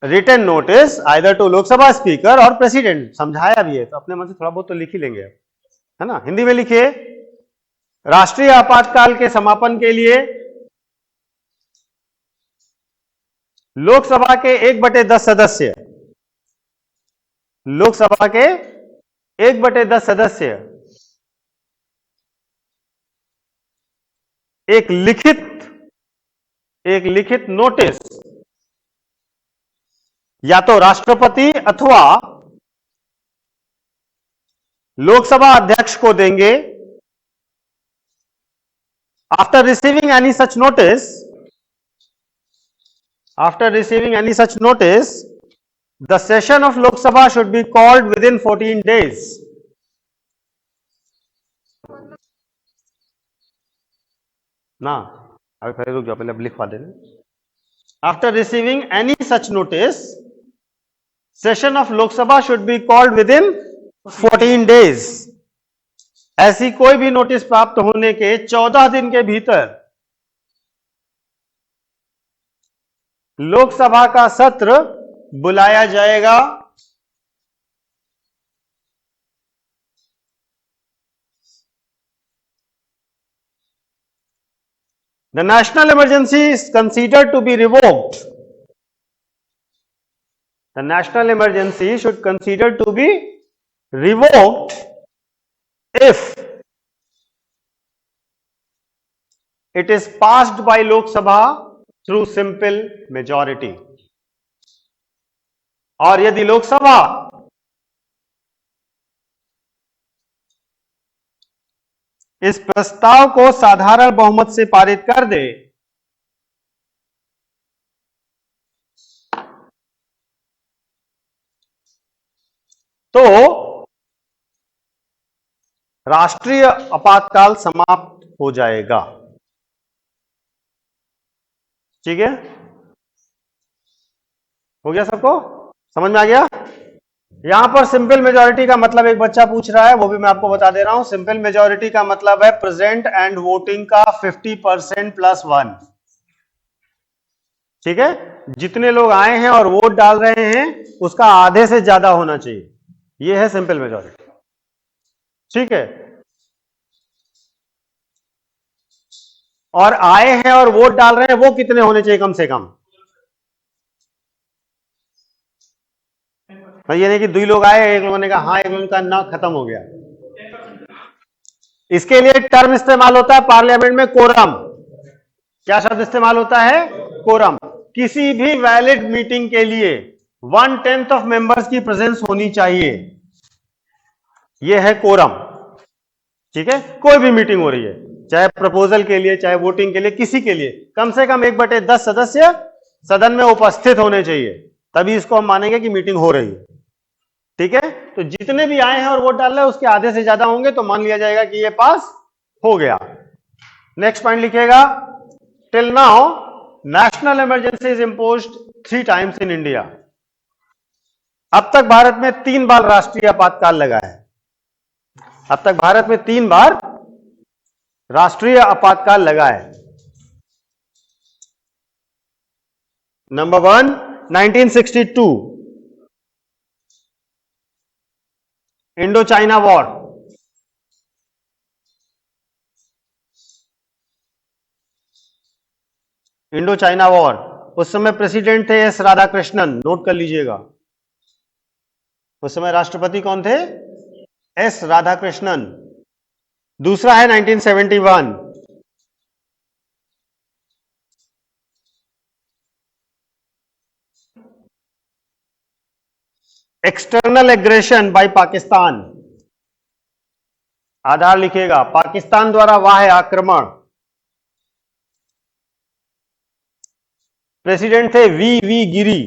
Written notice either to Lok Sabha Speaker or President. समझाया भी है तो अपने मन से थोड़ा बहुत तो लिख ही लेंगे, है ना? हिंदी में लिखिए, राष्ट्रीय आपातकाल के समापन के लिए लोकसभा के 1/10 सदस्य, लोकसभा के 1/10 सदस्य एक लिखित नोटिस या तो राष्ट्रपति अथवा लोकसभा अध्यक्ष को देंगे। After receiving any such notice, the session of Lok Sabha should be called within 14 days. ना अभी फिर रुक जाओ, पहले अब लिखवा देना। After receiving any such notice, session of Lok Sabha should be called within 14 days. ऐसी कोई भी नोटिस प्राप्त होने के 14 दिन के भीतर लोकसभा का सत्र बुलाया जाएगा। The national emergency is considered to be revoked. The national emergency should consider to be revoked if it is passed by Lok Sabha through simple majority. और यदि लोकसभा इस प्रस्ताव को साधारण बहुमत से पारित कर दे तो राष्ट्रीय आपातकाल समाप्त हो जाएगा। ठीक है, हो गया? सबको समझ में आ गया? यहां पर सिंपल मेजॉरिटी का मतलब एक बच्चा पूछ रहा है, वो भी मैं आपको बता दे रहा हूं। सिंपल मेजॉरिटी का मतलब है प्रेजेंट एंड वोटिंग का 50% + 1। ठीक है, जितने लोग आए हैं और वोट डाल रहे हैं उसका आधे से ज्यादा होना चाहिए, ये है सिंपल मेजॉरिटी। ठीक है, और आए हैं और वोट डाल रहे हैं वो कितने होने चाहिए कम से कम? ये नहीं कि 2 लोग आए, एक लोगों ने कहा हाँ, एक लोगों का ना, खत्म हो गया। इसके लिए टर्म इस्तेमाल होता है पार्लियामेंट में, कोरम। क्या शब्द इस्तेमाल होता है? कोरम। किसी भी वैलिड मीटिंग के लिए 1/10 ऑफ मेंबर्स की प्रेजेंस होनी चाहिए, यह है कोरम। ठीक है, कोई भी मीटिंग हो रही है, चाहे प्रपोजल के लिए, चाहे वोटिंग के लिए, किसी के लिए, कम से कम 1/10 सदस्य सदन में उपस्थित होने चाहिए, तभी इसको हम मानेंगे कि मीटिंग हो रही है। ठीक है, तो जितने भी आए हैं और वोट डाल रहे हैं उसके आधे से ज्यादा होंगे तो मान लिया जाएगा कि ये पास हो गया। नेक्स्ट पॉइंट लिखिएगा, till now national emergency is imposed 3 times in India. अब तक भारत में 3 बार राष्ट्रीय आपातकाल लगा है। अब तक भारत में 3 बार राष्ट्रीय आपातकाल लगा है। Number 1 1962 Indo China war, Indo China war, उस समय प्रेसिडेंट थे एस राधाकृष्णन, नोट कर लीजिएगा। उस समय राष्ट्रपति कौन थे? एस राधाकृष्णन। दूसरा है 1971, एक्सटर्नल एग्रेशन बाय पाकिस्तान। आधार लिखिएगा, पाकिस्तान द्वारा बाह्य आक्रमण। प्रेसिडेंट थे वी गिरी,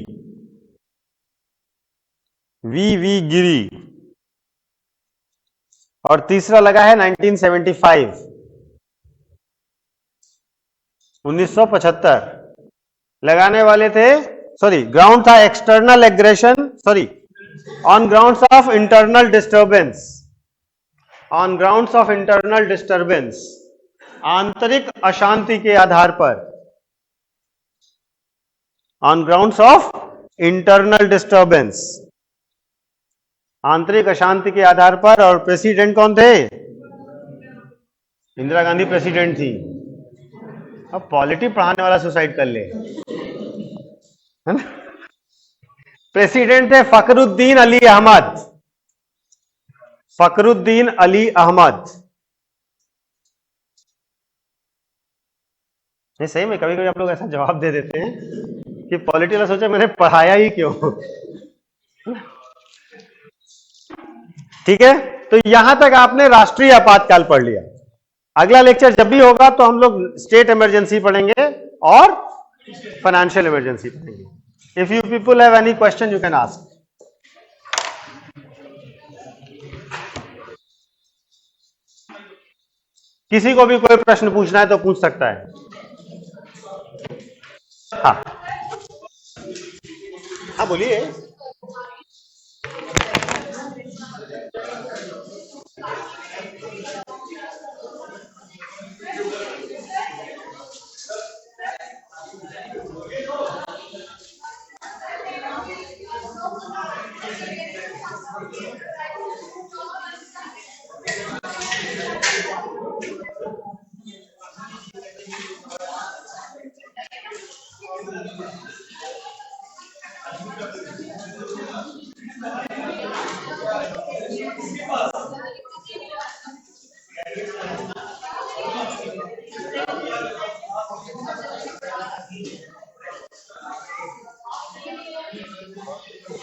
वी गिरी। और तीसरा लगा है 1975, 1975 लगाने वाले थे, सॉरी ग्राउंड था external aggression, sorry on grounds of internal disturbance, on grounds of internal disturbance, आंतरिक अशांति के आधार पर, on grounds of internal disturbance, आंतरिक अशांति के आधार पर। और प्रेसिडेंट कौन थे? इंदिरा गांधी प्रेसिडेंट थी। अब पॉलिटी पढ़ाने वाला सुसाइड कर ले, है ना? प्रेसिडेंट थे फखरुद्दीन अली अहमद, फखरुद्दीन अली अहमद। नहीं सही में कभी कभी आप लोग ऐसा जवाब दे देते हैं कि पॉलिटी वाला सोचा मैंने पढ़ाया ही क्यों। ठीक है, तो यहां तक आपने राष्ट्रीय आपातकाल पढ़ लिया। अगला लेक्चर जब भी होगा तो हम लोग स्टेट इमरजेंसी पढ़ेंगे और फाइनेंशियल इमरजेंसी पढ़ेंगे। If you people have any question you can ask. किसी को भी कोई प्रश्न पूछना है तो पूछ सकता है। हाँ हाँ बोलिए।